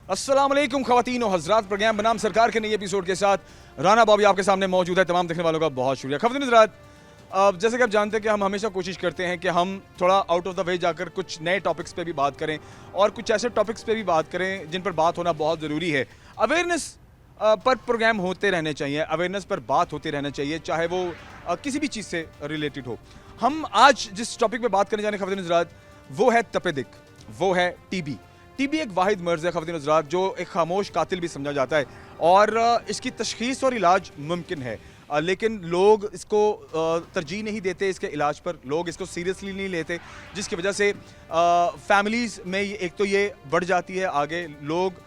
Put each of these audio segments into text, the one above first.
अस्सलाम वालेकुम ख़वातीन और हज़रात, प्रोग्राम बनाम सरकार के नए एपिसोड के साथ राना बॉबी आपके सामने मौजूद है। तमाम देखने वालों का बहुत शुक्रिया। ख़वातीन हज़रात, जैसे कि आप जानते हैं कि हम हमेशा कोशिश करते हैं कि हम थोड़ा आउट ऑफ द वे जाकर कुछ नए टॉपिक्स पे भी बात करें और कुछ ऐसे टॉपिक्स पे भी बात करें जिन पर बात होना बहुत ज़रूरी है। अवेयरनेस पर प्रोग्राम होते रहने चाहिए, अवेयरनेस पर बात होती रहना चाहिए, चाहे वो किसी भी चीज़ से रिलेटेड हो। हम आज जिस टॉपिक पे बात करने जा रहे हैं ख़वातीन हज़रात, वो है तपेदिक, वो है टीबी। टीबी एक वाहिद मर्ज़ है ख़वातीन हज़रात जो एक खामोश कातिल भी समझा जाता है और इसकी तशख़ीस और इलाज मुमकिन है, लेकिन लोग इसको तरजीह नहीं देते। इसके इलाज पर लोग इसको सीरियसली नहीं लेते, जिसकी वजह से फैमिलीज़ में एक तो ये बढ़ जाती है आगे। लोग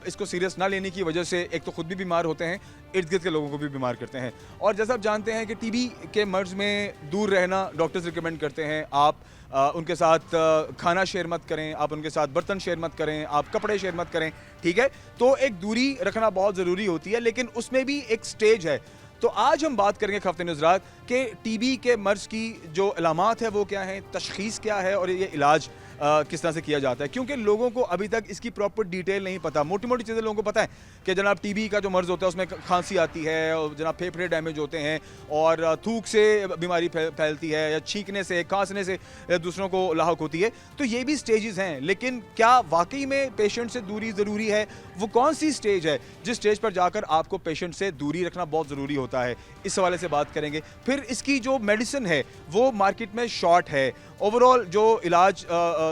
इसको सीरियस ना लेने की वजह से एक तो ख़ुद भी बीमार होते हैं, इर्द गिर्द के लोगों को भी बीमार करते हैं। और जैसा आप जानते हैं कि टीबी के मर्ज़ में दूर रहना डॉक्टर्स रिकमेंड करते हैं। आप उनके साथ खाना शेयर मत करें, आप उनके साथ बर्तन शेयर मत करें, आप कपड़े शेयर मत करें, ठीक है। तो एक दूरी रखना बहुत ज़रूरी होती है, लेकिन उसमें भी एक स्टेज है। तो आज हम बात करेंगे ख़वातीन हज़रात कि टीबी के मर्ज़ की जो अलामात है वो क्या हैं, तशख़ीस क्या है और ये इलाज किस तरह से किया जाता है, क्योंकि लोगों को अभी तक इसकी प्रॉपर डिटेल नहीं पता। मोटी मोटी चीज़ें लोगों को पता है कि जनाब टीबी का जो मर्ज़ होता है उसमें खांसी आती है और जनाब फेफड़े डैमेज होते हैं और थूक से बीमारी फैलती है या छींकने से, खांसने से दूसरों को लाहक होती है। तो ये भी स्टेजेस हैं, लेकिन क्या वाकई में पेशेंट से दूरी ज़रूरी है? वो कौन सी स्टेज है जिस स्टेज पर जाकर आपको पेशेंट से दूरी रखना बहुत ज़रूरी होता है? इस हवाले से बात करेंगे। फिर इसकी जो मेडिसिन है वो मार्केट में शॉर्ट है। ओवरऑल जो इलाज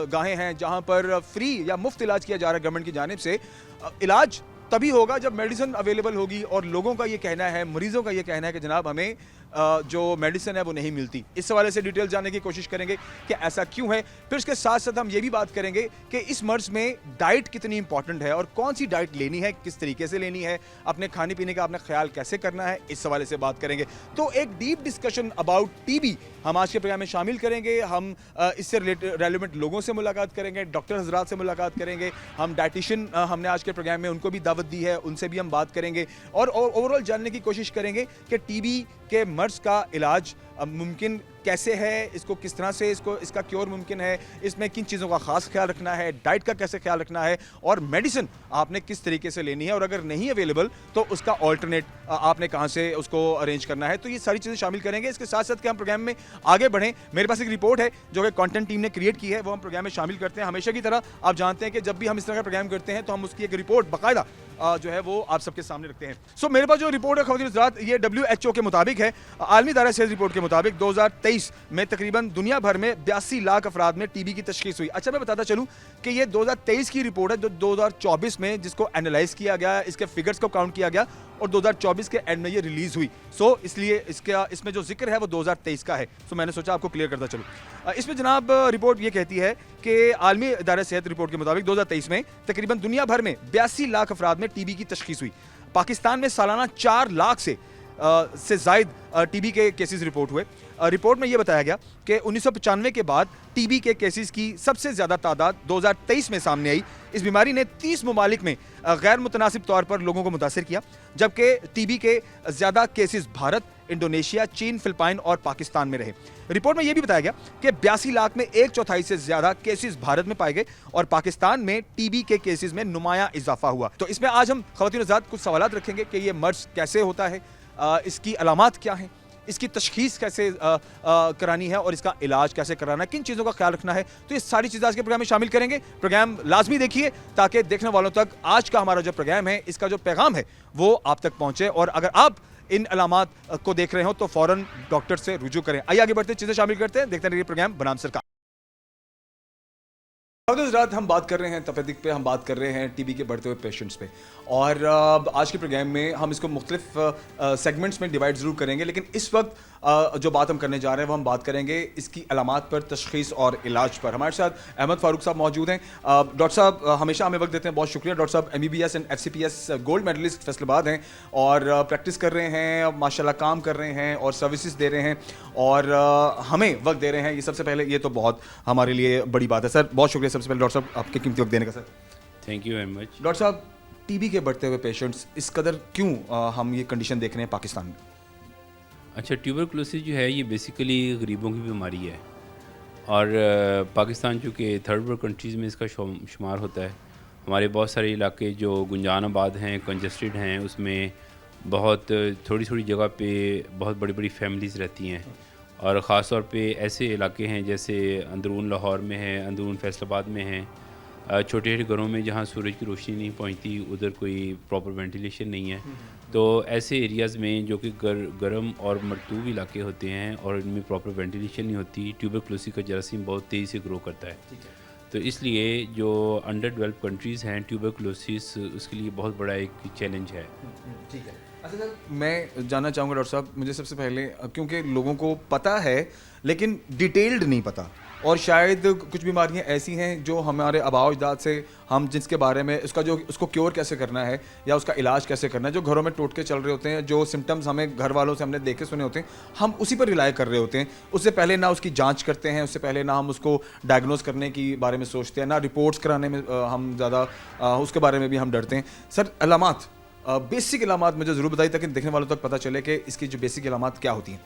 गाहें हैं जहां पर फ्री या मुफ्त इलाज किया जा रहा है गवर्नमेंट की जानिब से, इलाज तभी होगा जब मेडिसिन अवेलेबल होगी। और लोगों का ये कहना है, मरीजों का ये कहना है कि जनाब हमें जो मेडिसिन है वो नहीं मिलती। इस हवाले से डिटेल जानने की कोशिश करेंगे कि ऐसा क्यों है। फिर इसके साथ साथ हम ये भी बात करेंगे कि इस मर्ज़ में डाइट कितनी इंपॉर्टेंट है और कौन सी डाइट लेनी है, किस तरीके से लेनी है, अपने खाने पीने का आपने ख्याल कैसे करना है, इस हवाले से बात करेंगे। तो एक डीप डिस्कशन अबाउट टीबी हम आज के प्रोग्राम में शामिल करेंगे। हम इससे रेलिवेंट लोगों से मुलाकात करेंगे, डॉक्टर हजरात से मुलाकात करेंगे, हम डाइटिशियन हमने आज के प्रोग्राम में उनको भी दावत दी है, उनसे भी हम बात करेंगे और ओवरऑल जानने की कोशिश करेंगे कि टीबी के मर्ज़ का इलाज मुमकिन कैसे है, इसको किस तरह से इसका क्योर मुमकिन है, इसमें किन चीज़ों का ख़ास ख्याल रखना है, डाइट का कैसे ख्याल रखना है और मेडिसिन आपने किस तरीके से लेनी है, और अगर नहीं अवेलेबल तो उसका ऑल्टरनेट आपने कहाँ से उसको अरेंज करना है। तो ये सारी चीज़ें शामिल करेंगे। इसके साथ साथ कि हम प्रोग्राम में आगे बढ़ें, मेरे पास एक रिपोर्ट है जो कि कंटेंट टीम ने क्रिएट की है, वो हम प्रोग्राम में शामिल करते हैं। हमेशा की तरह आप जानते हैं कि जब भी हम इस तरह का प्रोग्राम करते हैं तो हम उसकी एक रिपोर्ट बाकायदा जो है वो आप सबके सामने रखते हैं। सो मेरे पास जो रिपोर्ट है ख़वातीन हज़रात, ये WHO के मुताबिक है, आलमी दायरा सेहत रिपोर्ट के मुताबिक 2023 में तकरीबन दुनिया भर में 82 लाख अफराद में टीबी की तशख़ीस हुई। अच्छा, मैं बताता चलूँ कि ये 2023 की रिपोर्ट है जो 2024 में जिसको एनालाइज किया गया, इसके फिगर्स को काउंट किया गया और 2024 के एंड में ये रिलीज़ हुई। सो इसलिए इसमें जो जिक्र है वो 2023 का है। सो मैंने सोचा आपको क्लियर करता चलूँ। इसमें जनाब रिपोर्ट ये कहती है कि आलमी दायरा सेहत रिपोर्ट के मुताबिक 2023 में तकरीबन दुनिया भर में 82 लाख अफराद में टीबी की तशख़ीस हुई। पाकिस्तान में सालाना 4 लाख से ज़ायद टीबी के केसेस रिपोर्ट हुए। रिपोर्ट में ये बताया गया कि 1995 के बाद टीबी के केसेस की सबसे ज़्यादा तादाद 2023 में सामने आई। इस बीमारी ने 30 ममालिक में गैर मुतनासिब तौर पर लोगों को मुतासिर किया, जबकि टीबी के ज़्यादा केसेस भारत, इंडोनेशिया, चीन, फिलिपाइन और पाकिस्तान में रहे। रिपोर्ट में यह भी बताया गया कि 82 लाख में 1/4 से ज़्यादा केसेस भारत में पाए गए और पाकिस्तान में टीबी के केसेस में नुमाया इजाफा हुआ। तो इसमें आज हम ख़वातीन हज़रात कुछ सवालात रखेंगे कि ये मर्ज़ कैसे होता है, इसकी अलामात क्या हैं, इसकी तशख़ीस कैसे करानी है और इसका इलाज कैसे कराना है, किन चीज़ों का ख्याल रखना है। तो ये सारी चीज़ें आज के प्रोग्राम में शामिल करेंगे। प्रोग्राम लाजमी देखिए ताकि देखने वालों तक आज का हमारा जो प्रोग्राम है, इसका जो पैगाम है वो आप तक पहुँचे। और अगर आप इन अलामात को देख रहे हो तो फ़ौरन डॉक्टर से रुजू करें। आइए आगे बढ़ते चीज़ें शामिल करते हैं, देखते रहिए प्रोग्राम बनाम सरकार। रात हम बात कर रहे हैं तपेदिक पे, हम बात कर रहे हैं टीबी के बढ़ते हुए पेशेंट्स पे, और आज के प्रोग्राम में हम इसको मुख्तलिफ सेगमेंट्स में डिवाइड ज़रूर करेंगे। लेकिन इस वक्त जो बात हम करने जा रहे हैं वो हम बात करेंगे इसकी अलामात पर, तशख़ीस और इलाज पर। हमारे साथ अहमद फ़ारूक साहब मौजूद हैं। डॉक्टर साहब हमेशा हमें वक्त देते हैं, बहुत शुक्रिया। डॉक्टर साहब MBBS and FCPS gold medalist Faisalabad हैं और प्रैक्टिस कर रहे हैं, माशाल्लाह काम कर रहे हैं और सर्विसेज दे रहे हैं और हमें वक्त दे रहे हैं। ये सबसे पहले ये तो बहुत हमारे लिए बड़ी बात है सर, बहुत शुक्रिया सबसे पहले डॉक्टर साहब आपके कीमती वक्त देने का। Sir thank you very much. Doctor साहब, टीबी के बढ़ते हुए पेशेंट्स इस कदर क्यों हम ये कंडीशन देख रहे हैं पाकिस्तान में? अच्छा, ट्यूबरकुलोसिस जो है ये बेसिकली गरीबों की बीमारी है और पाकिस्तान चूँकि थर्ड वर्ल्ड कंट्रीज़ में इसका शुमार होता है ہمارے بہت سارے علاقے جو گنجان آباد ہیں، کنجسٹڈ ہیں، اس میں بہت تھوڑی تھوڑی جگہ پہ بہت بڑی بڑی فیملیز رہتی ہیں، اور خاص طور پہ ایسے علاقے ہیں جیسے اندرون لاہور میں ہے، اندرون فیصل آباد میں ہیں، چھوٹے چھوٹے گھروں میں جہاں سورج کی روشنی نہیں پہنچتی، ادھر کوئی پراپر وینٹیلیشن نہیں ہے. تو ایسے ایریاز میں جو کہ گرم اور مرطوب علاقے ہوتے ہیں اور ان میں پراپر وینٹیلیشن نہیں ہوتی، ٹیوبرکلوسی کا جراثیم بہت تیزی سے گرو کرتا ہے. تو اس لیے جو انڈر ڈیولپ کنٹریز ہیں، ٹیوبرکلوسس اس کے لیے بہت بڑا ایک چیلنج ہے. ٹھیک ہے. اچھا سر، میں جاننا چاہوں گا ڈاکٹر صاحب، مجھے سب سے پہلے کیونکہ لوگوں کو پتہ ہے لیکن ڈیٹیلڈ نہیں پتہ، اور شاید کچھ بیماریاں ایسی ہیں جو ہمارے آباء و اجداد سے ہم جس کے بارے میں اس کو کیور کیسے کرنا ہے یا اس کا علاج کیسے کرنا ہے، جو گھروں میں ٹوٹکے چل رہے ہوتے ہیں، جو سمٹمز ہمیں گھر والوں سے ہم نے دیکھے سنے ہوتے ہیں، ہم اسی پر ریلائی کر رہے ہوتے ہیں. اس سے پہلے نہ اس کی جانچ کرتے ہیں، اس سے پہلے نہ ہم اس کو ڈائگنوز کرنے کے بارے میں سوچتے ہیں، نہ رپورٹس کرانے میں ہم زیادہ اس کے بارے میں بھی ہم ڈرتے ہیں. سر، علامات، بیسک علامات مجھے ضرور بتائیے تاکہ دیکھنے والوں تک پتہ چلے کہ اس کی جو بیسک علامات کیا ہوتی ہیں.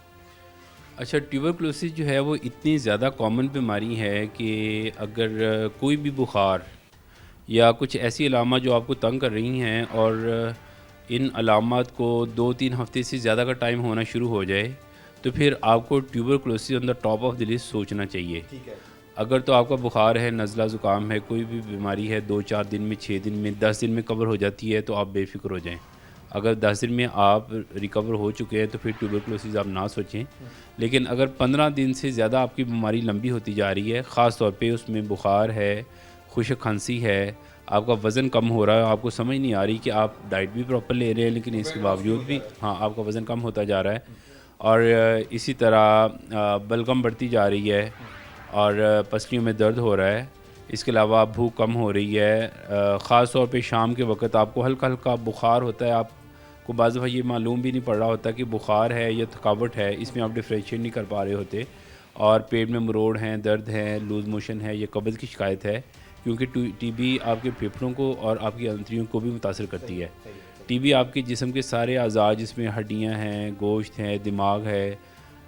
اچھا، ٹیوبرکلوسس جو ہے وہ اتنی زیادہ کامن بیماری ہے کہ اگر کوئی بھی بخار یا کچھ ایسی علامات جو آپ کو تنگ کر رہی ہیں اور ان علامات کو 2-3 ہفتے سے زیادہ کا ٹائم ہونا شروع ہو جائے تو پھر آپ کو tuberculosis on the top of the list سوچنا چاہیے. اگر تو آپ کا بخار ہے، نزلہ زکام ہے، کوئی بھی بیماری ہے، 2-4 دن میں، 6 دن میں، 10 دن میں کور ہو جاتی ہے تو آپ بے فکر ہو جائیں. اگر 10 دن میں آپ ریکور ہو چکے ہیں تو پھر ٹیوبرکلوسس آپ نہ سوچیں. لیکن اگر 15 دن سے زیادہ آپ کی بیماری لمبی ہوتی جا رہی ہے، خاص طور پہ اس میں بخار ہے، خشک کھانسی ہے، آپ کا وزن کم ہو رہا ہے، آپ کو سمجھ نہیں آ رہی کہ آپ ڈائٹ بھی پراپر لے رہے ہیں لیکن اس کے باوجود بھی آپ کا وزن کم ہوتا جا رہا ہے، اور اسی طرح بلغم بڑھتی جا رہی ہے اور پسلیوں میں درد ہو رہا ہے، اس کے علاوہ بھوک کم ہو رہی ہے، خاص طور پہ شام کے وقت آپ کو ہلکا ہلکا بخار ہوتا ہے، آپ کو بعض دفعہ یہ معلوم بھی نہیں پڑ رہا ہوتا کہ بخار ہے یا تھکاوٹ ہے، اس میں آپ ڈفرینشیٹ نہیں کر پا رہے ہوتے، اور پیٹ میں مروڑ ہیں، درد ہیں، لوز موشن ہے یا قبض کی شکایت ہے، کیونکہ ٹی بی آپ کے پھیپھڑوں کو اور آپ کی انتڑیوں کو بھی متاثر کرتی ہے. ٹی بی آپ کے جسم کے سارے اعضاء جس میں ہڈیاں ہیں، گوشت ہے، دماغ ہے،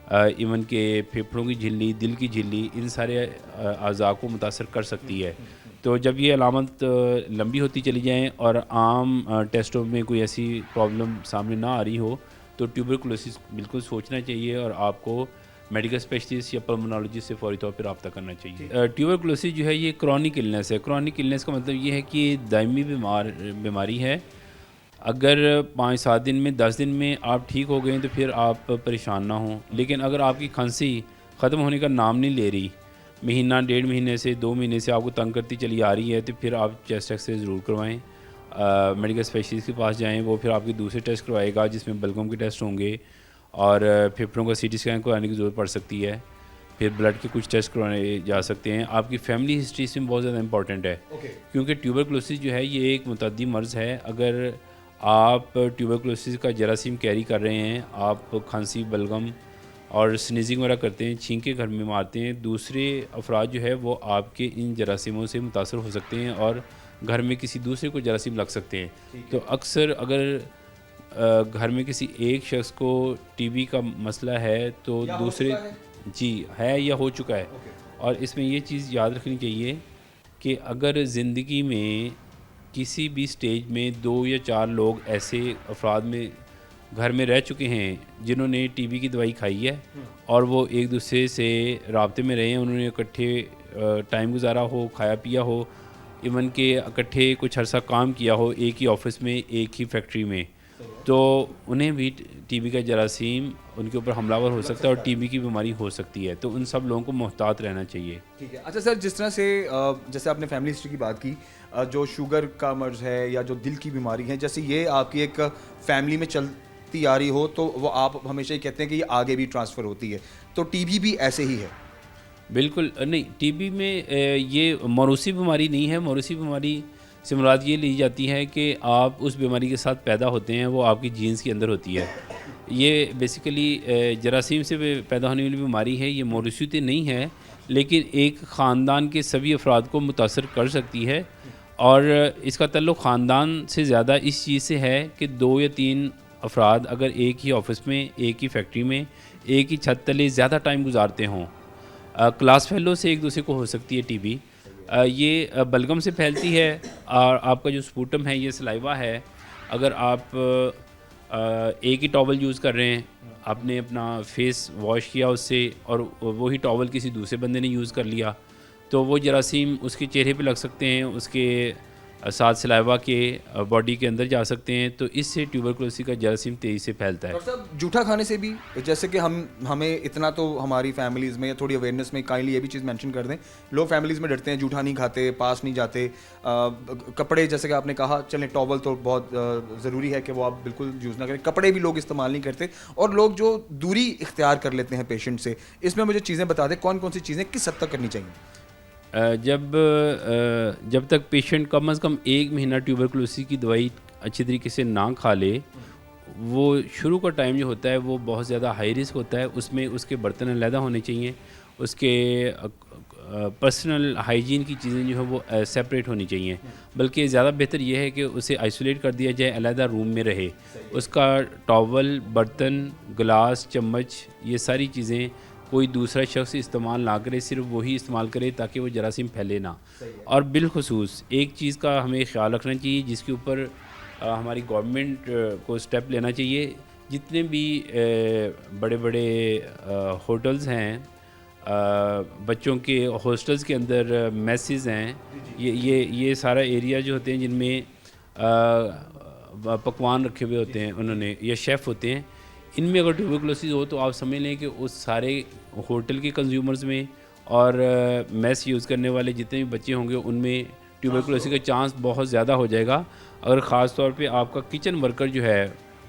ایون کہ پھیپھڑوں کی جھلی، دل کی جھلی، ان سارے اعضاء کو متاثر کر سکتی ہے. تو جب یہ علامت لمبی ہوتی چلی جائیں اور عام ٹیسٹوں میں کوئی ایسی پرابلم سامنے نہ آ رہی ہو تو ٹیوبرکلوسس بالکل سوچنا چاہیے اور آپ کو میڈیکل اسپیشلسٹ یا پلمونالوجسٹ سے فوری طور پہ رابطہ کرنا چاہیے. ٹیوبرکلوسس جو ہے یہ کرونک النس ہے. کرونک النس کا مطلب یہ ہے کہ دائمی بیماری ہے. اگر 5-7 دن میں، 10 دن میں آپ ٹھیک ہو گئے تو پھر آپ پریشان نہ ہوں، لیکن اگر آپ کی کھانسی ختم ہونے کا نام نہیں لے رہی، مہینہ، 1.5 مہینے سے، 2 مہینے سے آپ کو تنگ کرتی چلی آ رہی ہے، تو پھر آپ چیسٹ ایکس رے ضرور کروائیں، میڈیکل اسپیشلسٹ کے پاس جائیں. وہ پھر آپ کے دوسرے ٹیسٹ کروائے گا جس میں بلغم کے ٹیسٹ ہوں گے اور پھیپھڑوں کا CT اسکین کرانے کی ضرورت پڑ سکتی ہے. پھر بلڈ کے کچھ ٹیسٹ کروانے جا سکتے ہیں. آپ کی فیملی ہسٹری اس میں بہت زیادہ امپورٹنٹ ہے، کیونکہ ٹیوبرکلوسس جو ہے یہ ایک متعدی مرض ہے. اگر آپ ٹیوبرکلوسس کا جراثیم کیری کر رہے ہیں، آپ کھانسی، بلغم اور سنیزنگ وغیرہ کرتے ہیں، چھینکیں گھر میں مارتے ہیں، دوسرے افراد جو ہے وہ آپ کے ان جراثیموں سے متاثر ہو سکتے ہیں اور گھر میں کسی دوسرے کو جراثیم لگ سکتے ہیں. تو اکثر اگر گھر میں کسی ایک شخص کو ٹی بی کا مسئلہ ہے تو دوسرے ہے یا ہو چکا ہے. اور اس میں یہ چیز یاد رکھنی چاہیے کہ اگر زندگی میں کسی بھی سٹیج میں 2 یا 4 لوگ ایسے افراد میں گھر میں رہ چکے ہیں جنہوں نے ٹی بی کی دوائی کھائی ہے اور وہ ایک دوسرے سے رابطے میں رہے ہیں، انہوں نے اکٹھے ٹائم گزارا ہو، کھایا پیا ہو، ایون کہ اکٹھے کچھ عرصہ کام کیا ہو ایک ہی آفس میں، ایک ہی فیکٹری میں، تو انہیں بھی ٹی بی کا جراثیم ان کے اوپر حملہ آور ہو سکتا ہے اور ٹی بی کی بیماری ہو سکتی ہے. تو ان سب لوگوں کو محتاط رہنا چاہیے. ٹھیک ہے. اچھا سر، جس طرح سے جیسے آپ نے فیملی ہسٹری کی بات کی، جو شوگر کا مرض ہے یا جو دل کی بیماری ہے، جیسے یہ آپ کی ایک فیملی میں چلتی آ رہی ہو تو وہ آپ ہمیشہ ہی کہتے ہیں کہ یہ آگے بھی ٹرانسفر ہوتی ہے، تو ٹی بی بھی ایسے ہی ہے؟ بالکل نہیں، ٹی بی میں یہ موروثی بیماری نہیں ہے. موروثی بیماری سے مراد یہ لی جاتی ہے کہ آپ اس بیماری کے ساتھ پیدا ہوتے ہیں، وہ آپ کی جینز کے اندر ہوتی ہے. یہ بیسیکلی جراثیم سے پیدا ہونے والی بیماری ہے. یہ موروثیت نہیں ہے لیکن ایک خاندان کے سبھی افراد کو متاثر کر سکتی ہے، اور اس کا تعلق خاندان سے زیادہ اس چیز سے ہے کہ 2 یا 3 افراد اگر ایک ہی آفس میں، ایک ہی فیکٹری میں، ایک ہی چھت تلے زیادہ ٹائم گزارتے ہوں، کلاس فیلو سے ایک دوسرے کو ہو سکتی ہے ٹی بی. یہ بلغم سے پھیلتی ہے اور آپ کا جو سپوٹم ہے یہ سلائیوا ہے. اگر آپ ایک ہی ٹاول یوز کر رہے ہیں, آپ نے اپنا فیس واش کیا اس سے اور وہی ٹاول کسی دوسرے بندے نے یوز کر لیا, تو وہ جراثیم اس کے چہرے پہ لگ سکتے ہیں, اس کے ساتھ سلائیوا کے باڈی کے اندر جا سکتے ہیں, تو اس سے ٹیوبرکلوسی کا جراثیم تیزی سے پھیلتا ہے. ڈاکٹر صاحب جھوٹا کھانے سے بھی, جیسے کہ ہمیں اتنا تو ہماری فیملیز میں یا تھوڑی اویئرنیس میں کائنڈلی یہ بھی چیز مینشن کر دیں, لوگ فیملیز میں ڈرتے ہیں, جھوٹا نہیں کھاتے, پاس نہیں جاتے. کپڑے جیسے کہ آپ نے کہا, چلیں ٹاول تو بہت ضروری ہے کہ وہ آپ بالکل یوز نہ کریں, کپڑے بھی لوگ استعمال نہیں کرتے, اور لوگ جو دوری اختیار کر لیتے ہیں پیشنٹ سے, اس میں مجھے چیزیں بتا دیں کون کون سی چیزیں کس حد تک کرنی چاہیے. جب تک پیشنٹ کم از کم 1 مہینہ ٹیوبرکلوسی کی دوائی اچھی طریقے سے نہ کھا لے, وہ شروع کا ٹائم جو ہوتا ہے وہ بہت زیادہ ہائی رسک ہوتا ہے. اس میں اس کے برتن علیحدہ ہونے چاہیے, اس کے پرسنل ہائیجین کی چیزیں جو ہیں وہ سیپریٹ ہونی چاہیے, بلکہ زیادہ بہتر یہ ہے کہ اسے آئسولیٹ کر دیا جائے, علیحدہ روم میں رہے. اس کا ٹاول, برتن, گلاس, چمچ, یہ ساری چیزیں کوئی دوسرا شخص استعمال نہ کرے, صرف وہی استعمال کرے تاکہ وہ جراثیم پھیلے نہ. اور بالخصوص ایک چیز کا ہمیں خیال رکھنا چاہیے جس کے اوپر ہماری گورنمنٹ کو سٹیپ لینا چاہیے. جتنے بھی بڑے بڑے ہوٹلز ہیں, بچوں کے ہاسٹلز کے اندر میسز ہیں, یہ سارا ایریا جو ہوتے ہیں جن میں پکوان رکھے ہوئے ہوتے ہیں انہوں نے, یا شیف ہوتے ہیں, ان میں اگر ٹیوبرکلوسز ہو تو آپ سمجھ لیں کہ اس سارے ہوٹل کے کنزیومرز میں اور میس یوز کرنے والے جتنے بھی بچے ہوں گے ان میں ٹیوبرکلوسی کا چانس بہت زیادہ ہو جائے گا. اگر خاص طور پہ آپ کا کچن ورکر جو ہے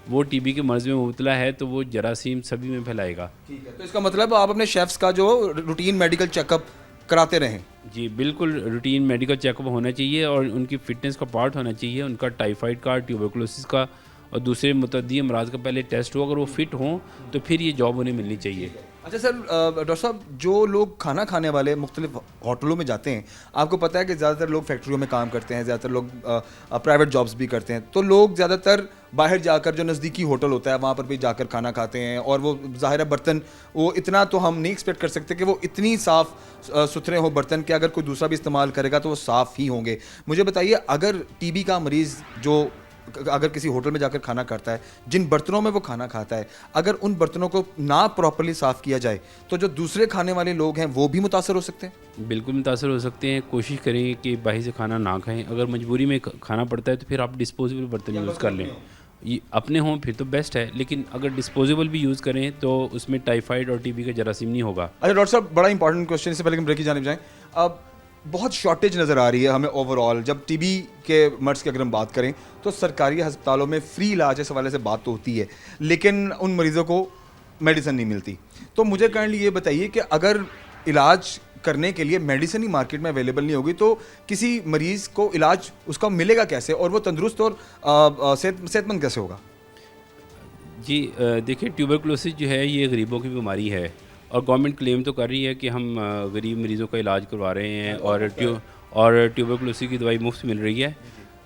وہ ٹی بی کے مرض میں مبتلا ہے تو وہ جراثیم سبھی میں پھیلائے گا. ٹھیک ہے, تو اس کا مطلب آپ اپنے شیفس کا جو روٹین میڈیکل چیک اپ کراتے رہیں. جی بالکل, روٹین میڈیکل چیک اپ ہونا چاہیے اور ان کی فٹنس کا پارٹ ہونا چاہیے, ان کا ٹائیفائڈ کا, ٹیوبرکلوسس کا اور دوسرے متعدی امراض کا پہلے ٹیسٹ ہو. اگر وہ فٹ ہوں تو پھر یہ جاب انہیں ملنی چاہیے. اچھا سر, ڈاکٹر صاحب جو لوگ کھانا کھانے والے مختلف ہوٹلوں میں جاتے ہیں, آپ کو پتہ ہے کہ زیادہ تر لوگ فیکٹریوں میں کام کرتے ہیں, زیادہ تر لوگ پرائیویٹ جابس بھی کرتے ہیں, تو لوگ زیادہ تر باہر جا کر جو نزدیکی ہوٹل ہوتا ہے وہاں پر بھی جا کر کھانا کھاتے ہیں, اور وہ ظاہر ہے برتن وہ اتنا تو ہم نہیں ایکسپیکٹ کر سکتے کہ وہ اتنی صاف ستھرے ہوں برتن کہ اگر کوئی دوسرا بھی استعمال کرے گا تو وہ صاف ہی ہوں گے. مجھے بتائیے, اگر ٹی بی کا مریض جو اگر کسی ہوٹل میں جا کر کھانا کھاتا ہے, جن برتنوں میں وہ کھانا کھاتا ہے, اگر ان برتنوں کو نہ پراپرلی صاف کیا جائے تو جو دوسرے کھانے والے لوگ ہیں وہ بھی متاثر ہو سکتے ہیں. بالکل متاثر ہو سکتے ہیں. کوشش کریں کہ باہر سے کھانا نہ کھائیں. اگر مجبوری میں کھانا پڑتا ہے تو پھر آپ ڈسپوزیبل برتن یوز کر لیں, یہ اپنے ہوں پھر تو بیسٹ ہے, لیکن اگر ڈسپوزیبل بھی یوز کریں تو اس میں ٹائیفائڈ اور ٹی بی کا جراثیم نہیں ہوگا. اچھا ڈاکٹر صاحب, بڑا انپورٹنٹ کوشچن, اس سے پہلے کہ ہم بریک کی جانب جائیں, اب بہت شارٹیج نظر آ رہی ہے ہمیں اوور آل. جب ٹی بی کے مرض کی اگر ہم بات کریں تو سرکاری ہسپتالوں میں فری علاج اس حوالے سے بات تو ہوتی ہے, لیکن ان مریضوں کو میڈیسن نہیں ملتی. تو مجھے کائنڈلی یہ بتائیے کہ اگر علاج کرنے کے لیے میڈیسن ہی مارکیٹ میں اویلیبل نہیں ہوگی تو کسی مریض کو علاج اس کا ملے گا کیسے, اور وہ تندرست اور صحت مند کیسے ہوگا؟ جی دیکھیں, ٹیوبرکلوسس جو ہے یہ غریبوں کی بیماری ہے, اور گورنمنٹ کلیم تو کر رہی ہے کہ ہم غریب مریضوں کا علاج کروا رہے ہیں اور ٹیوبرکلوسی کی دوائی مفت مل رہی ہے.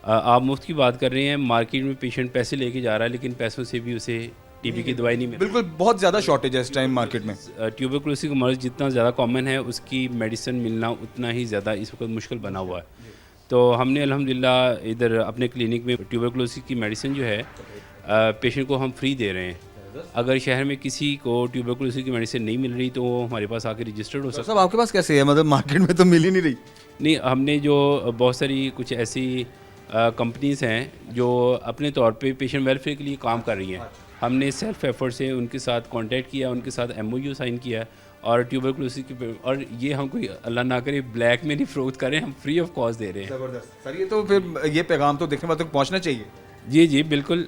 آپ مفت کی بات کر رہے ہیں, مارکیٹ میں پیشنٹ پیسے لے کے جا رہا ہے لیکن پیسوں سے بھی اسے ٹی بی کی دوائی نہیں مل رہی. بالکل, بہت زیادہ شارٹیج ہے اس ٹائم مارکیٹ میں. ٹیوبرکلوسی کا مرض جتنا زیادہ کامن ہے اس کی میڈیسن ملنا اتنا ہی زیادہ اس وقت مشکل بنا ہوا ہے. تو ہم نے الحمدللہ ادھر اپنے کلینک میں ٹیوبرکلوسی کی میڈیسن جو ہے پیشنٹ کو ہم فری دے رہے ہیں. اگر شہر میں کسی کو ٹیوبرکلوسی کی میڈیسن نہیں مل رہی تو وہ ہمارے پاس آ کے رجسٹرڈ ہو سکتا ہے. آپ کے پاس کیسے ہے, مطلب مارکیٹ میں تو مل ہی نہیں رہی؟ نہیں, ہم نے جو بہت ساری کچھ ایسی کمپنیز ہیں جو اپنے طور پہ پیشنٹ ویلفیئر کے لیے کام کر رہی ہیں, ہم نے سیلف ایفرٹ سے ان کے ساتھ کانٹیکٹ کیا, ان کے ساتھ ایم او یو سائن کیا, اور ٹیوبرکلوسی کی, اور یہ ہم کوئی اللہ نہ کرے بلیک میں نہیں فروخت کریں, ہم فری آف کاسٹ دے رہے ہیں. زبردست سر, یہ تو پھر یہ پیغام تو دیکھنے والوں تک پہنچنا چاہیے. جی جی بالکل,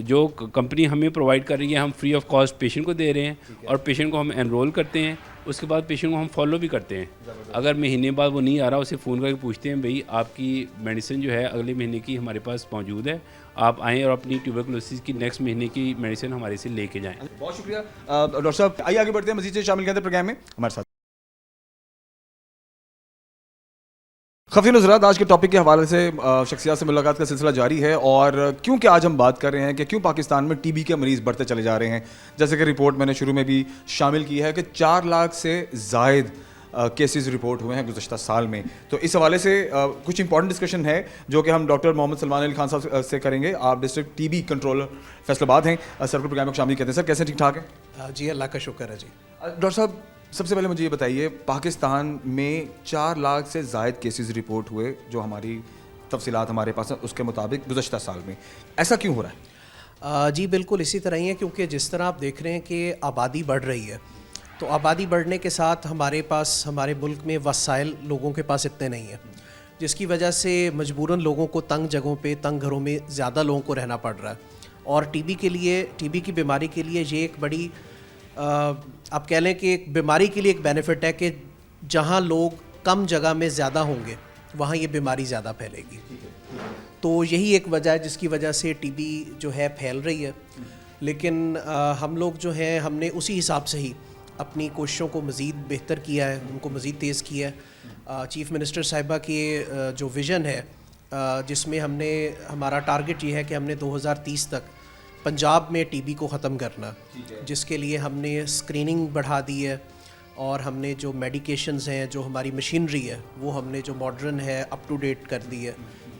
جو کمپنی ہمیں پرووائڈ کر رہی ہے ہم فری آف کاسٹ پیشنٹ کو دے رہے ہیں, اور پیشنٹ کو ہم انرول کرتے ہیں, اس کے بعد پیشنٹ کو ہم فالو بھی کرتے ہیں. اگر مہینے بعد وہ نہیں آ رہا, اسے فون کر کے پوچھتے ہیں بھئی آپ کی میڈیسن جو ہے اگلے مہینے کی ہمارے پاس موجود ہے, آپ آئیں اور اپنی ٹیوبرکلوسس کی نیکسٹ مہینے کی میڈیسن ہمارے سے لے کے جائیں. بہت شکریہ ڈاکٹر صاحب. آئیے آگے بڑھتے ہیں, مزید سے شامل کرتے ہیں پروگرام میں ہمارے ساتھ. خفیہ حضرات, آج کے ٹاپک کے حوالے سے شخصیات سے ملاقات کا سلسلہ جاری ہے, اور کیونکہ آج ہم بات کر رہے ہیں کہ کیوں پاکستان میں ٹی بی کے مریض بڑھتے چلے جا رہے ہیں. جیسے کہ رپورٹ میں نے شروع میں بھی شامل کی ہے کہ 4 لاکھ سے زائد केसेस रिपोर्ट हुए हैं गुज़श्ता साल में, तो इस हवाले से कुछ इंपॉर्टेंट डिस्कशन है जो कि हम डॉक्टर मोहम्मद सलमान अली खान साहब से करेंगे। आप डिस्ट्रिक्ट टीबी कंट्रोलर फैसलाबाद हैं, सर्कल प्रोग्राम में शामिल कहते हैं। सर कैसे, ठीक ठाक है? जी अल्लाह का शुक्र है जी। डॉक्टर साहब सबसे पहले मुझे ये बताइए, पाकिस्तान में 4 लाख से ज़ायद केसेस रिपोर्ट हुए, जो हमारी तफसीलात हमारे पास हैं उसके मुताबिक गुज़श्ता साल में, ऐसा क्यों हो रहा है? जी बिल्कुल इसी तरह ही है, क्योंकि जिस तरह आप देख रहे हैं कि आबादी बढ़ रही है, तो आबादी बढ़ने के साथ हमारे पास, हमारे मुल्क में वसाइल लोगों के पास इतने नहीं हैं, जिसकी वजह से मजबूरन लोगों को तंग जगहों पे, तंग घरों में ज़्यादा लोगों को रहना पड़ रहा है। और टीबी के लिए, टीबी की बीमारी के लिए ये एक बड़ी आप कह लें कि एक बीमारी के लिए एक बेनिफिट है कि जहाँ लोग कम जगह में ज़्यादा होंगे वहाँ ये बीमारी ज़्यादा फैलेगी। तो यही एक वजह है जिसकी वजह से टीबी जो है फैल रही है। लेकिन हम लोग जो हैं, हमने उसी हिसाब से ही अपनी कोशिशों को मज़ीद बेहतर किया है, उनको मज़ीद तेज़ किया है। चीफ़ मिनिस्टर साहिबा की जो विज़न है, जिसमें हमने, हमारा टारगेट ये है कि हमने 2030 तक पंजाब में टीबी को ख़त्म करना, जिसके लिए हमने स्क्रीनिंग बढ़ा दी है और हमने जो मेडिकेशंस हैं, जो हमारी मशीनरी है, वो हमने जो मॉडर्न है अप टू डेट कर दी है,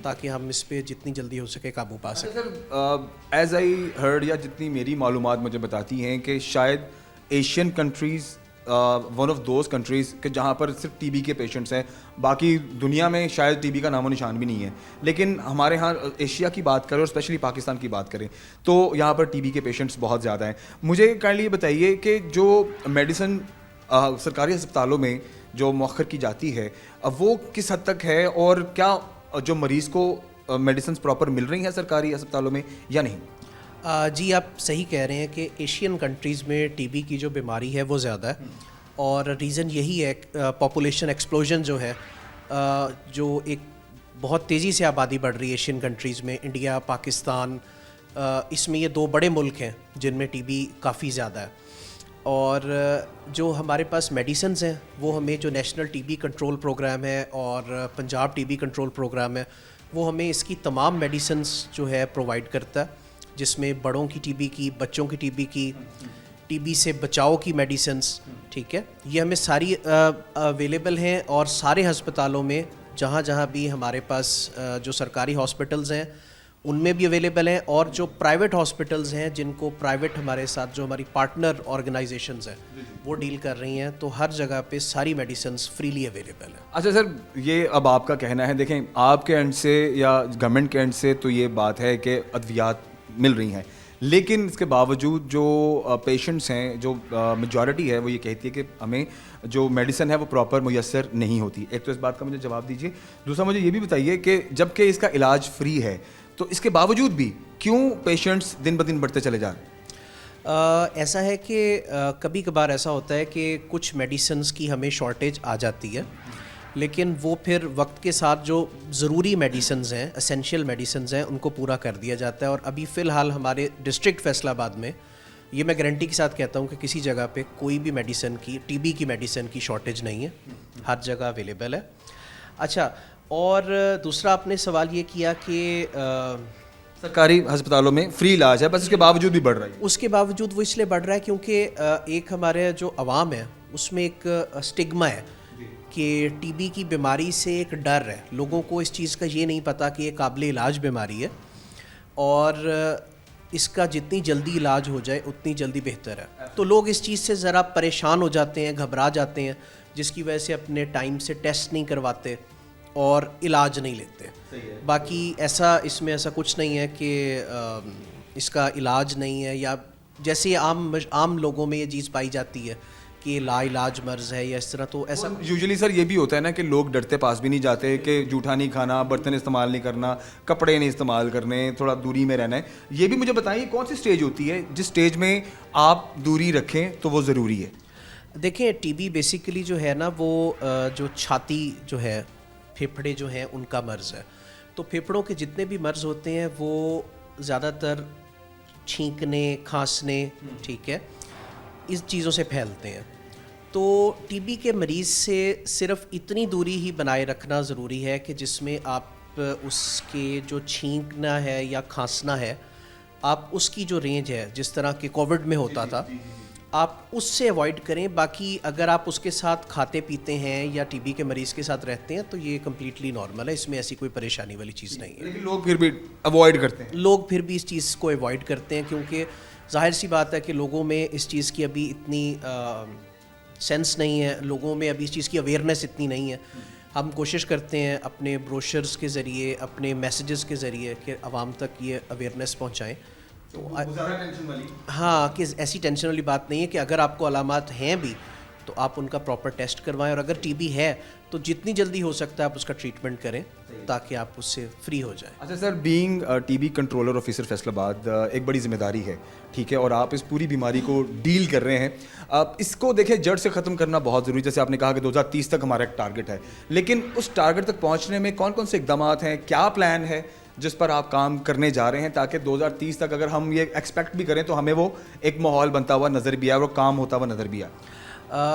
ताकि हम इस पे जितनी जल्दी हो सके काबू पा सकें। सर एज आई हर्ड, या जितनी मेरी मालूमात मुझे बताती हैं कि शायद Asian countries one of those countries के जहाँ पर सिर्फ टीबी के पेशेंट्स हैं, बाकी दुनिया में शायद टीबी का नामो निशान भी नहीं है। लेकिन हमारे यहाँ एशिया की बात करें और स्पेशली पाकिस्तान की बात करें तो यहाँ पर टीबी के पेशेंट्स बहुत ज़्यादा हैं। मुझे काइंडली ये बताइए कि जो मेडिसिन सरकारी अस्पतालों में जो मौखर की जाती है, वो किस हद तक है, और क्या जो मरीज़ को मेडिसिन प्रॉपर मिल रही हैं सरकारी अस्पतालों में या नहीं? जी आप सही कह रहे हैं कि एशियन कंट्रीज़ में टीबी की जो बीमारी है वो ज़्यादा है, और रीज़न यही है पॉपुलेशन एक्सप्लोजन जो है, जो एक बहुत तेज़ी से आबादी बढ़ रही है एशियन कंट्रीज़ में, इंडिया, पाकिस्तान, इसमें ये 2 बड़े मुल्क हैं जिनमें टीबी काफ़ी ज़्यादा है। और जो हमारे पास मेडिसिन्स हैं वो हमें, जो नेशनल टीबी कंट्रोल प्रोग्राम है और पंजाब टीबी कंट्रोल प्रोग्राम है, वो हमें इसकी तमाम मेडिसिन्स जो है प्रोवाइड करता है, जिसमें बड़ों की टीबी की, बच्चों की टीबी की, टीबी से बचाव की मेडिसिन्स, ठीक है, ये हमें सारी अवेलेबल हैं। और सारे हस्पतालों में जहाँ जहाँ भी हमारे पास जो सरकारी हॉस्पिटल्स हैं उनमें भी अवेलेबल हैं, और जो प्राइवेट हॉस्पिटल्स हैं जिनको प्राइवेट हमारे साथ जो हमारी पार्टनर ऑर्गेनाइजेशंस हैं वो डील कर रही हैं, तो हर जगह पे सारी मेडिसिन्स फ्रीली अवेलेबल है। अच्छा सर, ये अब आपका कहना है, देखें आपके एंड से या गवर्नमेंट के एंड से तो ये बात है कि अद्वियात मिल रही हैं, लेकिन इसके बावजूद जो पेशेंट्स हैं, जो मेजॉरिटी है, वो ये कहती है कि हमें जो मेडिसिन है वो प्रॉपर मुयस्सर नहीं होती। एक तो इस बात का मुझे जवाब दीजिए। दूसरा मुझे ये भी बताइए कि जबकि इसका इलाज फ्री है, तो इसके बावजूद भी क्यों पेशेंट्स दिन ब दिन बढ़ते चले जा रहे हैं? ऐसा है कि कभी कभार ऐसा होता है कि कुछ मेडिसिन्स की हमें शॉर्टेज आ जाती है, लेकिन वो फिर वक्त के साथ जो ज़रूरी मेडिसिन्स हैं, एसेंशियल मेडिसिन्स हैं, उनको पूरा कर दिया जाता है। और अभी फ़िलहाल हमारे डिस्ट्रिक्ट फैसलाबाद में, ये मैं गारंटी के साथ कहता हूँ कि किसी जगह पे कोई भी मेडिसिन की, टीबी की मेडिसिन की शॉर्टेज नहीं है, हर जगह अवेलेबल है। अच्छा, और दूसरा आपने सवाल ये किया कि सरकारी अस्पतालों में फ्री इलाज है, बस इसके बावजूद भी बढ़ रहा है। उसके बावजूद वो इसलिए बढ़ रहा है क्योंकि एक हमारे जो अवाम है उसमें एक स्टिग्मा है कि टीबी की बीमारी से एक डर है, लोगों को इस चीज़ का ये नहीं पता कि ये काबिल इलाज बीमारी है, और इसका जितनी जल्दी इलाज हो जाए उतनी जल्दी बेहतर है। तो लोग इस चीज़ से ज़रा परेशान हो जाते हैं, घबरा जाते हैं, जिसकी वजह से अपने टाइम से टेस्ट नहीं करवाते और इलाज नहीं लेते। बाकी ऐसा, इसमें ऐसा कुछ नहीं है कि इसका इलाज नहीं है, या जैसे आम लोगों में ये चीज़ पाई जाती है कि लाइलाज मर्ज़ है या इस तरह, तो ऐसा यूजुअली सर ये भी होता है ना कि लोग डरते पास भी नहीं जाते, कि जूठा नहीं खाना, बर्तन इस्तेमाल नहीं करना, कपड़े नहीं इस्तेमाल करने, थोड़ा दूरी में रहना है। ये भी मुझे बताइए कौन सी स्टेज होती है जिस स्टेज में आप दूरी रखें तो वो ज़रूरी है? देखें, टीबी बेसिकली जो है ना, वो जो छाती जो है, फेफड़े जो हैं, उनका मर्ज़ है। तो फेफड़ों के जितने भी मर्ज़ होते हैं वो ज़्यादातर छींकने, खांसने, ठीक है, इस चीज़ों से फैलते हैं। तो टीबी के मरीज़ से सिर्फ इतनी दूरी ही बनाए रखना ज़रूरी है कि जिसमें आप उसके जो छींकना है या खांसना है, आप उसकी जो रेंज है, जिस तरह के कोविड में होता था, آپ اس سے اوائڈ کریں. باقی اگر آپ اس کے ساتھ کھاتے پیتے ہیں یا ٹی بی کے مریض کے ساتھ رہتے ہیں تو یہ کمپلیٹلی نارمل ہے, اس میں ایسی کوئی پریشانی والی چیز نہیں ہے. لیکن لوگ پھر بھی اوائڈ کرتے ہیں. لوگ پھر بھی اس چیز کو اوائڈ کرتے ہیں کیونکہ ظاہر سی بات ہے کہ لوگوں میں اس چیز کی ابھی اتنی سینس نہیں ہے, لوگوں میں ابھی اس چیز کی اویئرنیس اتنی نہیں ہے. ہم کوشش کرتے ہیں اپنے بروشرز کے ذریعے, اپنے میسیجز کے ذریعے کہ عوام تک یہ اویئرنیس پہنچائیں. ہاں, کہ ایسی ٹینشن والی بات نہیں ہے کہ اگر آپ کو علامات ہیں بھی تو آپ ان کا پراپر ٹیسٹ کروائیں, اور اگر ٹی بی ہے تو جتنی جلدی ہو سکتا ہے آپ اس کا ٹریٹمنٹ کریں تاکہ آپ اس سے فری ہو جائیں. اچھا سر, بینگ T B controller officer Faisalabad ایک بڑی ذمہ داری ہے, ٹھیک ہے, اور آپ اس پوری بیماری کو ڈیل کر رہے ہیں. اس کو دیکھیں جڑ سے ختم کرنا بہت ضروری, جیسے آپ نے کہا کہ 2030 تک ہمارا ایک ٹارگٹ ہے, لیکن اس ٹارگٹ تک پہنچنے میں کون کون سے اقدامات ہیں, کیا پلان ہے جس پر آپ کام کرنے جا رہے ہیں تاکہ 2030 تک اگر ہم یہ ایکسپیکٹ بھی کریں تو ہمیں وہ ایک ماحول بنتا ہوا نظر بھی آئے, وہ کام ہوتا ہوا نظر بھی آئے؟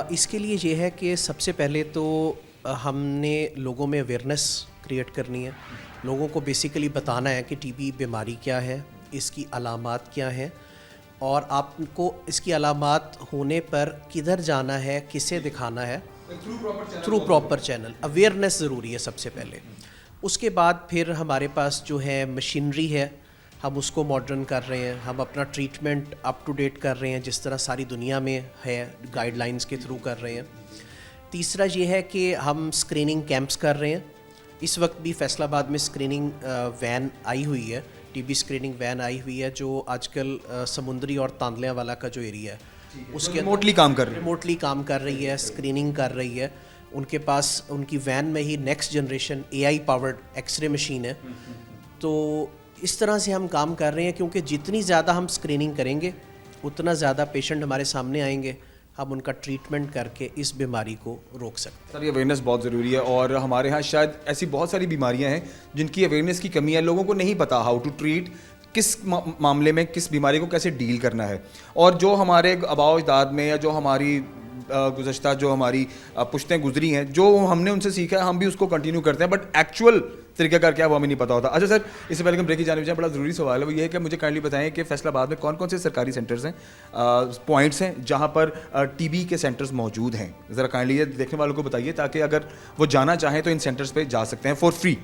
اس کے لیے یہ ہے کہ سب سے پہلے تو ہم نے لوگوں میں اویئرنیس کریٹ کرنی ہے. لوگوں کو بیسیکلی بتانا ہے کہ ٹی بی بیماری کیا ہے, اس کی علامات کیا ہیں, اور آپ کو اس کی علامات ہونے پر کدھر جانا ہے, کسے دکھانا ہے, تھرو پراپر چینل. اویئرنیس ضروری ہے سب سے پہلے. اس کے بعد پھر ہمارے پاس جو ہے مشینری ہے, ہم اس کو ماڈرن کر رہے ہیں, ہم اپنا ٹریٹمنٹ اپ ٹو ڈیٹ کر رہے ہیں جس طرح ساری دنیا میں ہے, گائیڈ لائنس کے تھرو کر رہے ہیں. تیسرا یہ ہے کہ ہم اسکریننگ کیمپس کر رہے ہیں. اس وقت بھی فیصل آباد میں اسکریننگ وین آئی ہوئی ہے, T B screening when I ہوئی ہے جو آج کل سمندری اور تاندلیاں والا کا جو ایریا ہے اس کے ریموٹلی کام کر رہی ہے, اسکریننگ کر رہی ہے. ان کے پاس ان کی وین میں ہی نیکسٹ جنریشن اے آئی پاورڈ ایکس رے مشین ہے. تو اس طرح سے ہم کام کر رہے ہیں کیونکہ جتنی زیادہ ہم اسکریننگ کریں گے اتنا زیادہ پیشنٹ ہمارے سامنے آئیں گے, ہم ان کا ٹریٹمنٹ کر کے اس بیماری کو روک سکتے ہیں. سر, یہ اویئرنیس بہت ضروری ہے, اور ہمارے ہاں شاید ایسی بہت ساری بیماریاں ہیں جن کی اویئرنیس کی کمی ہے. لوگوں کو نہیں پتا ہاؤ ٹو ٹریٹ, کس معاملے میں کس بیماری کو کیسے ڈیل کرنا ہے. اور جو ہمارے آباء و اجداد میں یا جو ہماری گزشتہ جو ہماری پشتیں گزری ہیں, جو ہم نے ان سے سیکھا ہے, ہم بھی اس کو کنٹینیو کرتے ہیں, بٹ ایکچوئل طریقہ کار کیا وہ ہمیں نہیں پتا ہوتا. اچھا سر, اس سے پہلے کہ بریک کی جانب جائیں, بڑا ضروری سوال ہے, وہ یہ ہے کہ مجھے کائنڈلی بتائیں کہ فیصل آباد میں کون کون سے سرکاری سینٹرز ہیں, پوائنٹس ہیں جہاں پر ٹی بی کے سینٹرز موجود ہیں. ذرا کائنڈلی یہ دیکھنے والوں کو بتائیے تاکہ اگر وہ جانا چاہیں تو ان سینٹرز پہ جا سکتے ہیں فار فری.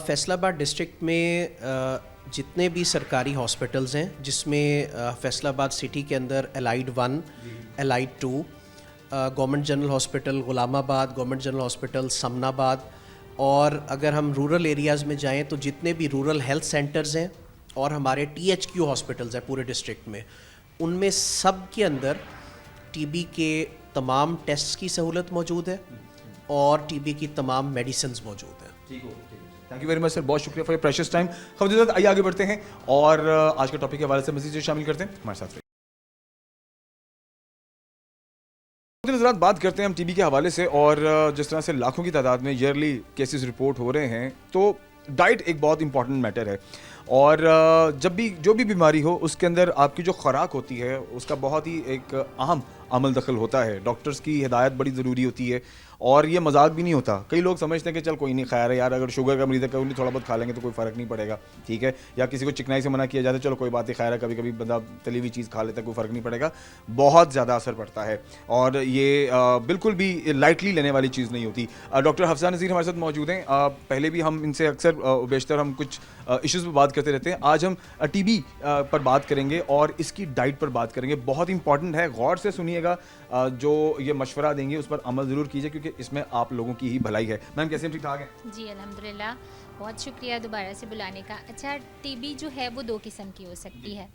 فیصل آباد ڈسٹرکٹ میں جتنے بھی سرکاری ہاسپٹلز ہیں, جس میں فیصل آباد سٹی کے اندر allied 1, allied 2, government general hospital Ghulamabad, government general hospital سمن آباد, اور اگر ہم رورل ایریاز میں جائیں تو جتنے بھی رورل ہیلتھ سینٹرز ہیں اور ہمارے ٹی ایچ کیو ہاسپٹلز ہیں پورے ڈسٹرکٹ میں, ان میں سب کے اندر ٹی بی کے تمام ٹیسٹ کی سہولت موجود ہے اور ٹی بی کی تمام میڈیسنز موجود ہیں. تھینک یو ویری مچ سر, بہت شکریہ فار یور پریشیس ٹائم. خبر آئیے آگے بڑھتے ہیں اور آج کے ٹاپک کے حوالے سے مزید شامل کرتے ہیں, ہمارے ساتھ نظرات. بات کرتے ہیں ہم ٹی بی کے حوالے سے, اور جس طرح سے لاکھوں کی تعداد میں ایئرلی کیسز رپورٹ ہو رہے ہیں, تو ڈائٹ ایک بہت امپورٹنٹ میٹر ہے. اور جب بھی جو بھی بیماری ہو اس کے اندر آپ کی جو خوراک ہوتی ہے اس کا بہت ہی ایک اہم عمل دخل ہوتا ہے. ڈاکٹرز کی ہدایت بڑی ضروری ہوتی ہے, اور یہ مذاق بھی نہیں ہوتا. کئی لوگ سمجھتے ہیں کہ چل کوئی نہیں, خیر ہے یار, اگر شوگر کا مریض ہے کبھی تھوڑا بہت کھا لیں گے تو کوئی فرق نہیں پڑے گا, ٹھیک ہے, یا کسی کو چکنائی سے منع کیا جاتا ہے, چلو کوئی بات نہیں, خیر ہے, کبھی کبھی بندہ تلی ہوئی چیز کھا لیتا ہے, کوئی فرق نہیں پڑے گا. بہت زیادہ اثر پڑتا ہے, اور یہ بالکل بھی لائٹلی لینے والی چیز نہیں ہوتی. ڈاکٹر حفصہ نذیر ہمارے ساتھ موجود ہیں. پہلے بھی ہم ان سے اکثر بیشتر ہم کچھ ایشوز پہ بات کرتے رہتے ہیں. آج ہم ٹی بی پر بات کریں گے اور اس کی ڈائٹ پر بات کریں گے. بہت امپورٹنٹ ہے, غور سے سنیے گا, جو یہ مشورہ دیں گے اس پر عمل ضرور کیجیے کیونکہ اس میں آپ لوگوں کی ہی بھلائی ہے. میم کیسے ہیں, ٹھیک ٹھاک ہیں؟ جی الحمدللہ, بہت شکریہ دوبارہ سے بلانے کا. اچھا, ٹی بی جو ہے وہ 2 قسم کی ہو سکتی ہے.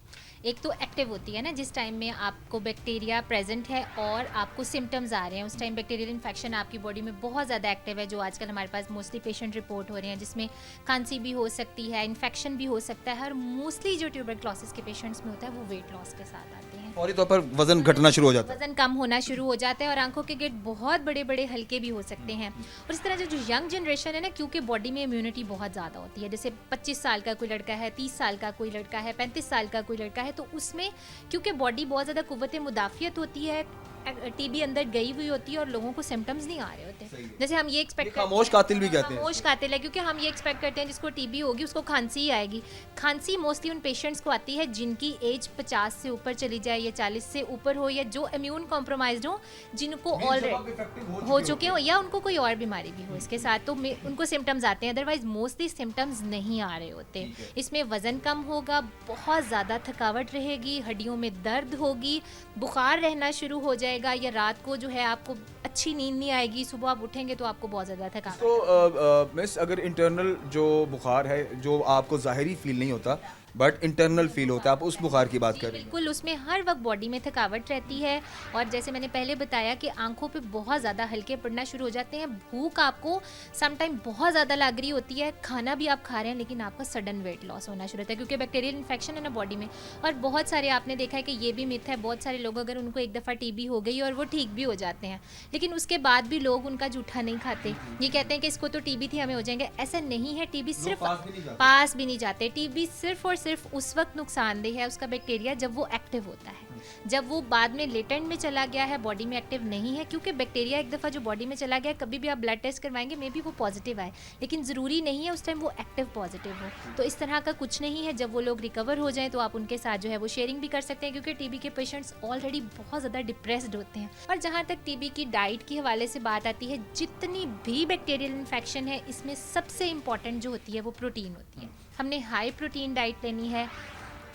ایک تو ایکٹیو ہوتی ہے نا, جس ٹائم میں آپ کو بیکٹیریا پریزنٹ ہے اور آپ کو سمٹمز آ رہے ہیں, اس ٹائم بیکٹیریل انفیکشن آپ کی باڈی میں بہت زیادہ ایکٹیو ہے, جو آج کل ہمارے پاس موسٹلی پیشنٹ رپورٹ ہو رہے ہیں, جس میں کھانسی بھی ہو سکتی ہے, انفیکشن بھی ہو سکتا ہے, اور موسٹلی جو ٹیوبرکلوسس کے پیشنٹس میں ہوتا ہے وہ ویٹ لاس کے ساتھ آتے ہیں, فوری طور پر وزن گھٹنا شروع ہو جاتا ہے, وزن کم ہونا شروع ہو جاتا ہے, اور آنکھوں کے گیٹ بہت بڑے بڑے ہلکے بھی ہو سکتے ہیں. اور اس طرح جو ینگ جنریشن ہے نا, کیونکہ باڈی میں امیونٹی بہت زیادہ ہوتی ہے, جیسے 25 سال کا کوئی لڑکا ہے, 30 سال کا کوئی لڑکا ہے, 35 سال کا کوئی لڑکا ہے, تو اس میں کیونکہ باڈی بہت زیادہ قوت مدافعت ہوتی ہے, टीबी अंदर गई हुई होती है और लोगों को सिम्टम्स नहीं आ रहे होते। जैसे हम ये एक्सपेक्ट खामोश कातिल भी कहते हैं। खामोश कातिल है, क्योंकि हम ये एक्सपेक्ट करते हैं जिसको टीबी होगी उसको खांसी ही आएगी। खांसी मोस्टली उन पेशेंट्स को आती है जिनकी एज 50 से ऊपर चली जाए या 40 से ऊपर हो, या जो इम्यून कॉम्प्रोमाइज्ड हो, जिनको ऑलरेडी हो चुके हो, या उनको कोई और बीमारी भी हो इसके साथ, तो उनको सिम्टम्स आते हैं। अदरवाइज मोस्टली सिम्टम्स नहीं आ रहे होते। इसमें वज़न कम होगा, बहुत ज़्यादा थकावट रहेगी, हड्डियों में दर्द होगी, बुखार रहना शुरू हो जाएगा, या रात को जो है आपको अच्छी नींद नहीं आएगी, सुबह आप उठेंगे तो आपको बहुत ज़्यादा थकावट। तो मिस, अगर इंटरनल जो बुखार है जो आपको ज़ाहिरी फील नहीं होता बट इंटरनल फील होता है, आप उस बुखार की बात कर रही हैं? बिल्कुल, उसमें हर वक्त बॉडी में थकावट रहती है, और जैसे मैंने पहले बताया कि आंखों पे बहुत ज़्यादा हल्के पड़ना शुरू हो जाते हैं, भूख आपको सम टाइम बहुत ज़्यादा लग रही होती है, खाना भी आप खा रहे हैं लेकिन आपका सडन वेट लॉस होना शुरू होता है, क्योंकि बैक्टीरियल इन्फेक्शन है ना बॉडी में। और बहुत सारे आपने देखा है कि ये भी मिथ है, बहुत सारे लोग अगर उनको एक दफ़ा टीबी हो गई और वो ठीक भी हो जाते हैं, लेकिन उसके बाद भी लोग उनका जूठा नहीं खाते, ये कहते हैं कि इसको तो टीबी थी, हमें हो जाएंगे। ऐसा नहीं है, टीबी सिर्फ पास भी नहीं जाते। टीबी सिर्फ और सिर्फ उस वक्त नुकसानदेह है उसका बैक्टीरिया जब वो एक्टिव होता है, जब वो बाद में लेटेंट में चला गया है, बॉडी में एक्टिव नहीं है, क्योंकि बैक्टीरिया एक दफ़ा जो बॉडी में चला गया है, कभी भी आप ब्लड टेस्ट करवाएंगे मे बी वो पॉजिटिव आए, लेकिन ज़रूरी नहीं है उस टाइम वो एक्टिव पॉजिटिव हो। तो इस तरह का कुछ नहीं है। जब वो लोग रिकवर हो जाएं तो आप उनके साथ जो है वो शेयरिंग भी कर सकते हैं, क्योंकि टीबी के पेशेंट्स ऑलरेडी बहुत ज़्यादा डिप्रेस्ड होते हैं। और जहाँ तक टीबी की डाइट के हवाले से बात आती है, जितनी भी बैक्टीरियल इन्फेक्शन है इसमें सबसे इंपॉर्टेंट जो होती है वो प्रोटीन होती है। हमने हाई प्रोटीन डाइट लेनी है।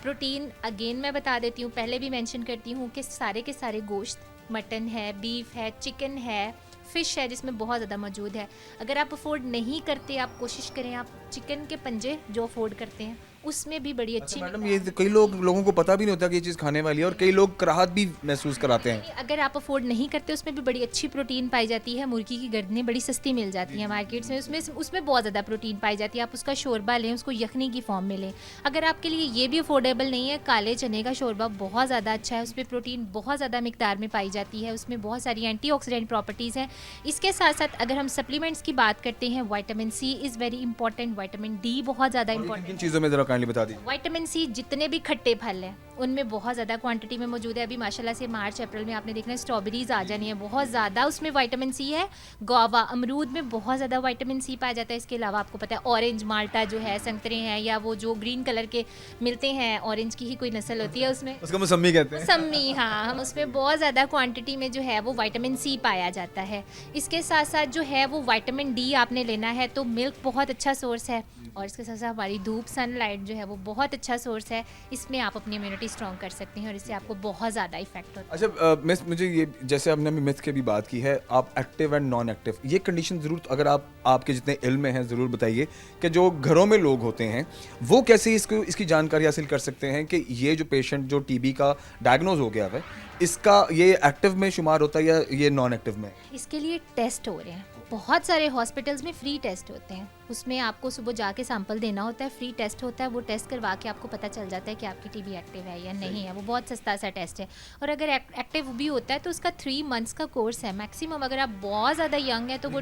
प्रोटीन अगेन मैं बता देती हूँ, पहले भी मेंशन करती हूँ कि सारे के सारे गोश्त, मटन है, बीफ है, चिकन है, फ़िश है जिसमें बहुत ज़्यादा मौजूद है। अगर आप अफोर्ड नहीं करते, आप कोशिश करें आप चिकन के पंजे जो अफोर्ड करते हैं उसमें भी बड़ी अच्छी। मैडम, ये कई लोगों को पता भी नहीं होता कि ये चीज़ खाने वाली है, और कई लोग कराहत भी महसूस कराते हैं। अगर आप अफोर्ड नहीं करते उसमें भी बड़ी अच्छी प्रोटीन पाई जाती है। मुर्गी की गर्दनें बड़ी सस्ती मिल जाती हैं मार्केट्स में, उसमें बहुत ज़्यादा प्रोटीन पाई जाती है। आप उसका शोरबा लें, उसको यखनी की फॉर्म में लें। अगर आपके लिए ये भी अफोर्डेबल नहीं है, काले चने का शोरबा बहुत ज़्यादा अच्छा है, उसमें प्रोटीन बहुत ज़्यादा मिकदार में पाई जाती है, उसमें बहुत सारी एंटीऑक्सीडेंट प्रॉपर्टीज़ हैं। इसके साथ साथ अगर हम सप्लीमेंट्स की बात करते हैं, vitamin C is very important, vitamin D बहुत ज़्यादा इंपॉर्टेंट। किन चीज़ों में ज़रा काइंडली बता दीजिए। विटामिन सी जितने भी खट्टे फल हैं उनमें बहुत ज़्यादा क्वांटिटी में मौजूद है। अभी माशाल्लाह से मार्च अप्रैल में आपने देखना है स्ट्रॉबेरीज आ जानी है, बहुत ज़्यादा उसमें विटामिन सी है। गुआवा, अमरूद में बहुत ज़्यादा विटामिन सी पाया जाता है। इसके अलावा आपको पता है ऑरेंज, माल्टा जो है, संतरे हैं, या वो जो ग्रीन कलर के मिलते हैं, ऑरेंज की ही कोई नस्ल होती है, उसमें उसको मौसमी कहते हैं। मौसमी, हाँ, हम उसमें बहुत ज़्यादा क्वांटिटी में जो है वो विटामिन सी पाया जाता है। इसके साथ साथ जो है वो विटामिन डी आपने लेना है, तो मिल्क बहुत अच्छा सोर्स है, और इसके साथ साथ हमारी धूप, सनलाइट जो है वो बहुत अच्छा सोर्स है। इसमें आप अपनी इम्यूनिटी स्ट्रॉन्ग कर सकते हैं और इससे आपको बहुत ज़्यादा इफेक्ट होता है। अच्छा मिस, मुझे ये, जैसे आपने अभी मिथ की भी बात की है, आप एक्टिव एंड नॉन एक्टिव, ये कंडीशन ज़रूर, अगर आपके जितने इल्म में हैं ज़रूर बताइए कि जो घरों में लोग होते हैं वो कैसे इसकी जानकारी हासिल कर सकते हैं कि ये जो पेशेंट जो टीबी का डायग्नोज हो गया है, इसका ये एक्टिव में शुमार होता है या ये नॉन एक्टिव में? इसके लिए टेस्ट हो रहे हैं, बहुत सारे हॉस्पिटल्स में फ्री टेस्ट होते हैं, उसमें आपको सुबह जाके सैंपल देना होता है, फ्री टेस्ट होता है, वो टेस्ट करवा के आपको पता चल जाता है कि आपकी टीबी एक्टिव है या नहीं है। वो बहुत सस्ता सा टेस्ट है, और अगर एक्टिव भी होता है तो उसका 3 मंथ्स का कोर्स है मैक्सिमम। अगर आप बहुत ज़्यादा यंग है तो वो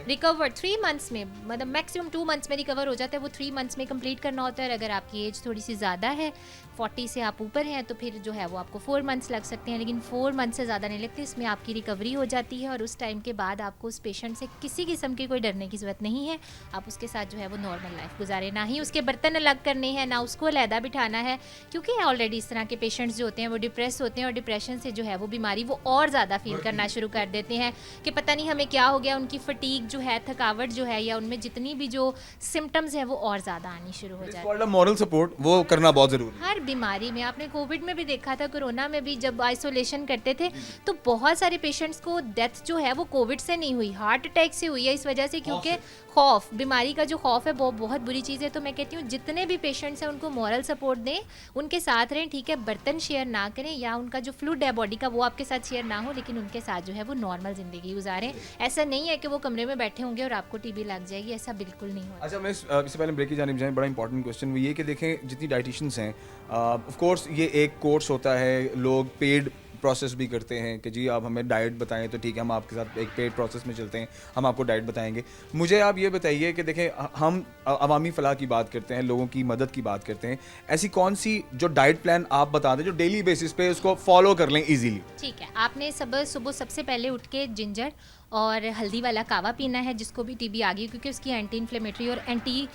रिकवर 3 मंथ्स में, मतलब मैक्सिमम 2 मंथ्स में रिकवर हो जाता है, वो 3 मंथ्स में कंप्लीट करना होता है। और अगर आपकी एज थोड़ी सी ज़्यादा है, 40 से आप ऊपर हैं, तो फिर जो है वो आपको 4 मंथ्स लग सकते हैं, लेकिन 4 मंथ से ज़्यादा नहीं लगते। इसमें आपकी रिकवरी हो जाती है, और उस टाइम के बाद आपको उस पेशेंट से किसी किस्म की कोई डरने की ज़रूरत नहीं है। आप उसके साथ जो है वो नॉर्मल लाइफ गुजारे, ना ही उसके बर्तन अलग करने हैं, ना उसको अलहदा बिठाना है, क्योंकि ऑलरेडी इस तरह के पेशेंट्स जो होते हैं वो डिप्रेस होते हैं, और डिप्रेशन से जो है वो बीमारी वो और ज़्यादा फील करना शुरू कर देते हैं कि पता नहीं हमें क्या हो गया। उनकी फटीग जो है, थकावट जो है, या उनमें जितनी भी जो सिम्टम्स हैं वो और ज़्यादा आनी शुरू हो जाती है। मॉरल सपोर्ट वो करना बहुत ज़रूरी है। हर बीमारी में, आपने कोविड में भी देखा था, कोरोना में भी जब आइसोलेशन करते थे तो बहुत सारे पेशेंट्स को डेथ जो है वो कोविड से नहीं हुई, हार्ट अटैक से हुई है, इस वजह से क्योंकि खौफ, बीमारी का जो खौफ है वो बहुत बुरी चीज़ है। तो मैं कहती हूँ जितने भी पेशेंट्स हैं उनको मॉरल सपोर्ट दें, उनके साथ रहें, ठीक है, बर्तन शेयर ना करें, या उनका जो फ्लूइड है बॉडी का वो आपके साथ शेयर ना हो, लेकिन उनके साथ जो है वो नॉर्मल ज़िंदगी गुजारें। ऐसा नहीं है कि वो कमरे में बैठे होंगे और आपको टीबी लग जाएगी, ऐसा बिल्कुल नहीं होगा। अच्छा, मैं इससे पहले ब्रेक की जानिब जाएं, बड़ा इंपॉर्टेंट क्वेश्चन वो ये कि देखें जितनी डाइटिशियंस हैं, ऑफ कोर्स ये एक कोर्स होता है, लोग पेड پروسیس بھی کرتے ہیں کہ جی آپ ہمیں ڈائٹ بتائیں تو ٹھیک ہے ہم آپ کے ساتھ ایک پیڈ پروسیس میں چلتے ہیں, ہم آپ کو ڈائٹ بتائیں گے. مجھے آپ یہ بتائیے کہ دیکھیں ہم عوامی فلاح کی بات کرتے ہیں, لوگوں کی مدد کی بات کرتے ہیں, ایسی کون سی جو ڈائٹ پلان آپ بتا دیں جو ڈیلی بیسس پہ اس کو فالو کر لیں ایزیلی؟ ٹھیک ہے, آپ نے صبح سب سے پہلے اٹھ کے جنجر اور ہلدی والا کہوا پینا ہے, جس کو بھی ٹی بی آ گئی, کیونکہ اس کی اینٹی انفلیمیٹری اور اینٹی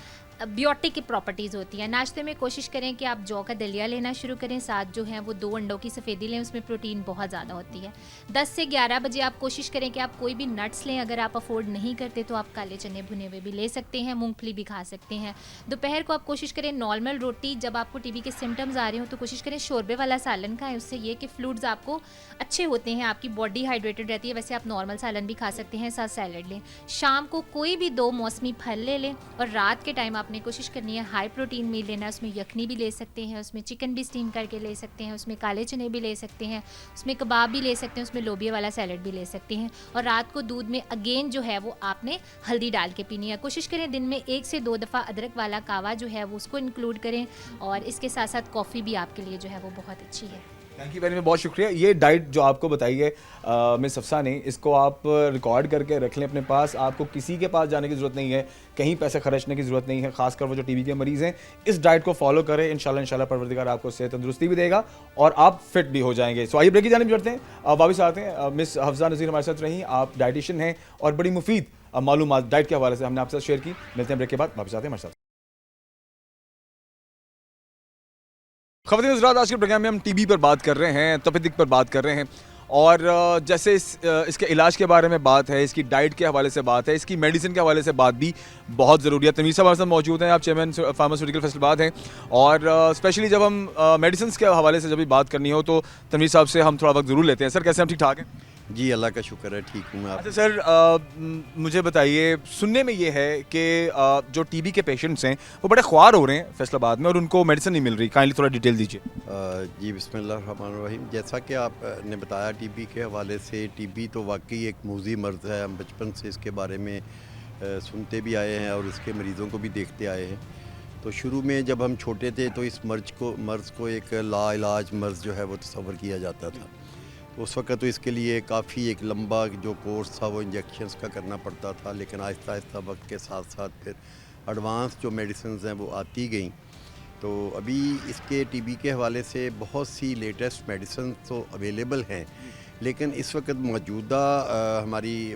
بیوٹک کی پراپرٹیز ہوتی ہیں. ناشتے میں کوشش کریں کہ آپ جو کا دلیا لینا شروع کریں, ساتھ جو ہیں وہ 2 انڈوں کی سفیدی لیں, اس میں پروٹین بہت زیادہ ہوتی ہے. 10 سے 11 بجے آپ کوشش کریں کہ آپ کوئی بھی نٹس لیں, اگر آپ افورڈ نہیں کرتے تو آپ کالے چنے بھنے ہوئے بھی لے سکتے ہیں, مونگ پھلی بھی کھا سکتے ہیں. دوپہر کو آپ کوشش کریں نارمل روٹی, جب آپ کو ٹی بی کے سمٹمز آ رہے ہوں تو کوشش کریں شوربے والا سالن کھائیں, اس سے یہ کہ فلوڈز آپ کو اچھے ہوتے ہیں, آپ کی باڈی ہائیڈریٹڈ رہتی ہے. ویسے آپ نارمل سالن بھی کھا سکتے ہیں, ساتھ سیلڈ لیں. شام کو کوئی بھی 2 موسمی پھل لے لیں, اور رات کے ٹائم آپ نے کوشش کرنی ہے ہائی پروٹین میل لینا ہے. اس میں یخنی بھی لے سکتے ہیں, اس میں چکن بھی اسٹیم کر کے لے سکتے ہیں, اس میں کالے چنے بھی لے سکتے ہیں, اس میں کباب بھی لے سکتے ہیں, اس میں لوبیا والا سیلڈ بھی لے سکتے ہیں. اور رات کو دودھ میں اگین جو ہے وہ آپ نے ہلدی ڈال کے پینی ہے. کوشش کریں دن میں 1 سے 2 دفعہ ادرک والا کہوا جو ہے وہ اس کو انکلوڈ کریں, اور اس کے ساتھ ساتھ کافی بھی آپ کے لیے جو ہے وہ بہت اچھی ہے. تھینک یو ویری مچ, بہت شکریہ. یہ ڈائٹ جو آپ کو بتائی ہے مس حفصہ نے, اس کو آپ ریکارڈ کر کے رکھ لیں اپنے پاس. آپ کو کسی کے پاس جانے کی ضرورت نہیں ہے, کہیں پیسے خرچنے کی ضرورت نہیں ہے, خاص کر وہ جو ٹی بی کے مریض ہیں. اس ڈائٹ کو فالو کریں, انشاءاللہ پروردگار آپ کو صحت تندرستی بھی دے گا اور آپ فٹ بھی ہو جائیں گے. سو آئیے بریک کی جانب بڑھتے ہیں, واپس آتے ہیں. مس حفصہ نذیر ہمارے ساتھ رہیں, آپ ڈائٹیشین ہیں اور بڑی مفید معلومات ڈائٹ کے حوالے سے ہم نے آپ سے شیئر کی. ملتے ہیں بریک کے بعد, واپس آتے ہیں ہمارے ساتھ. خواتین حضرات, آج کے پروگرام میں ہم ٹی بی پر بات کر رہے ہیں, تپیدق پر بات کر رہے ہیں, اور جیسے اس کے علاج کے بارے میں بات ہے, اس کی ڈائٹ کے حوالے سے بات ہے, اس کی میڈیسن کے حوالے سے بات بھی بہت ضروری ہے. تنویر صاحب ہمارے ساتھ موجود ہیں, آپ چیئرمین فارماسیوٹیکل فیصل آباد ہیں, اور اسپیشلی جب ہم میڈیسنس کے حوالے سے جب بھی بات کرنی ہو تو تنویر صاحب سے ہم تھوڑا وقت ضرور لیتے ہیں. سر کیسے ہیں, ہم ٹھیک ٹھاک ہیں؟ جی اللہ کا شکر ہے, ٹھیک ہوں. آپ اچھا سر, مجھے بتائیے, سننے میں یہ ہے کہ جو ٹی بی کے پیشنٹس ہیں وہ بڑے خوار ہو رہے ہیں فیصل آباد میں, اور ان کو میڈیسن نہیں مل رہی. کائنڈلی تھوڑا ڈیٹیل دیجیے. جی بسم اللہ الرحمن الرحیم. جیسا کہ آپ نے بتایا ٹی بی کے حوالے سے, ٹی بی تو واقعی ایک موذی مرض ہے. ہم بچپن سے اس کے بارے میں سنتے بھی آئے ہیں اور اس کے مریضوں کو بھی دیکھتے آئے ہیں. تو شروع میں جب ہم چھوٹے تھے تو اس مرض کو ایک لا علاج مرض جو ہے وہ تصور کیا جاتا تھا. اس وقت تو اس کے لیے کافی ایک لمبا جو کورس تھا وہ انجیکشنز کا کرنا پڑتا تھا, لیکن آہستہ آہستہ وقت کے ساتھ ساتھ پھر ایڈوانس جو میڈیسنز ہیں وہ آتی گئیں. تو ابھی اس کے ٹی بی کے حوالے سے بہت سی لیٹسٹ میڈیسنز تو اویلیبل ہیں, لیکن اس وقت موجودہ ہماری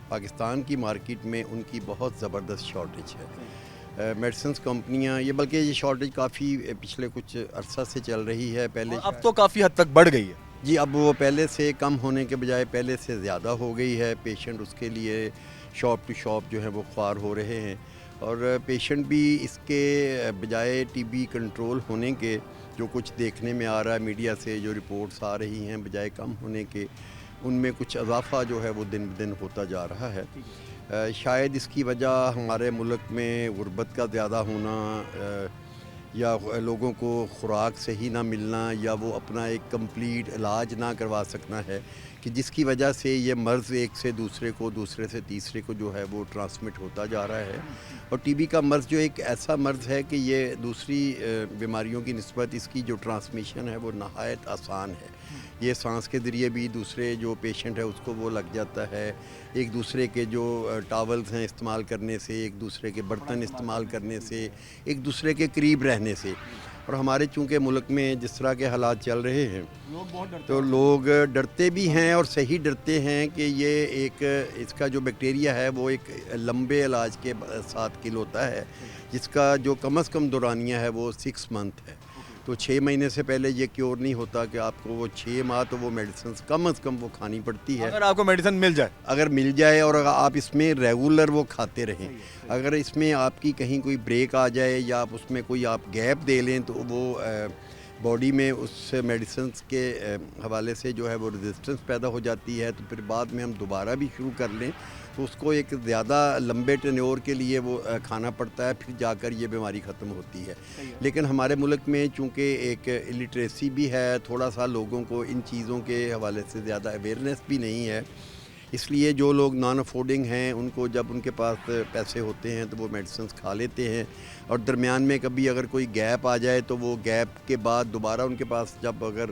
پاکستان کی مارکیٹ میں ان کی بہت زبردست شارٹیج ہے. میڈیسنز کمپنیاں یہ, بلکہ یہ شارٹیج کافی پچھلے کچھ عرصہ سے چل رہی ہے. پہلے اب تو کافی حد تک بڑھ گئی ہے. جی, اب وہ پہلے سے کم ہونے کے بجائے پہلے سے زیادہ ہو گئی ہے. پیشنٹ اس کے لیے شاپ ٹو شاپ جو ہے وہ خوار ہو رہے ہیں, اور پیشنٹ بھی اس کے بجائے ٹی بی کنٹرول ہونے کے, جو کچھ دیکھنے میں آ رہا ہے میڈیا سے جو رپورٹس آ رہی ہیں, بجائے کم ہونے کے ان میں کچھ اضافہ جو ہے وہ دن بدن ہوتا جا رہا ہے. شاید اس کی وجہ ہمارے ملک میں غربت کا زیادہ ہونا, یا لوگوں کو خوراک صحیح نہ ملنا, یا وہ اپنا ایک کمپلیٹ علاج نہ کروا سکنا ہے, کہ جس کی وجہ سے یہ مرض ایک سے دوسرے کو, دوسرے سے تیسرے کو جو ہے وہ ٹرانسمٹ ہوتا جا رہا ہے. اور ٹی بی کا مرض جو ایک ایسا مرض ہے کہ یہ دوسری بیماریوں کی نسبت اس کی جو ٹرانسمیشن ہے وہ نہایت آسان ہے. یہ سانس کے ذریعے بھی دوسرے جو پیشنٹ ہے اس کو وہ لگ جاتا ہے, ایک دوسرے کے جو ٹاولز ہیں استعمال کرنے سے, ایک دوسرے کے برتن استعمال کرنے سے, ایک دوسرے کے قریب رہنے سے. اور ہمارے چونکہ ملک میں جس طرح کے حالات چل رہے ہیں تو لوگ ڈرتے بھی ہیں, اور صحیح ڈرتے ہیں کہ یہ ایک اس کا جو بیکٹیریا ہے وہ ایک لمبے علاج کے ساتھ کل ہوتا ہے, جس کا جو کم از کم دورانیہ ہے وہ 6 منتھ ہے. تو 6 مہینے سے پہلے یہ کیور نہیں ہوتا کہ آپ کو وہ 6 ماہ تو وہ میڈیسنز کم از کم وہ کھانی پڑتی ہے. اگر آپ کو میڈیسن مل جائے, مل جائے, اور اگر آپ اس میں ریگولر وہ کھاتے رہیں. اگر اس میں آپ کی کہیں کوئی بریک آ جائے یا آپ اس میں کوئی آپ گیپ دے لیں تو وہ باڈی میں اس میڈیسنز کے حوالے سے جو ہے وہ ریزسٹنس پیدا ہو جاتی ہے. تو پھر بعد میں ہم دوبارہ بھی شروع کر لیں تو اس کو ایک زیادہ لمبے ٹینیور کے لیے وہ کھانا پڑتا ہے, پھر جا کر یہ بیماری ختم ہوتی ہے. لیکن ہمارے ملک میں چونکہ ایک الٹریسی بھی ہے, تھوڑا سا لوگوں کو ان چیزوں کے حوالے سے زیادہ اویئرنیس بھی نہیں ہے, اس لیے جو لوگ نان افورڈنگ ہیں ان کو جب ان کے پاس پیسے ہوتے ہیں تو وہ میڈیسنز کھا لیتے ہیں, اور درمیان میں کبھی اگر کوئی گیپ آ جائے تو وہ گیپ کے بعد دوبارہ ان کے پاس جب اگر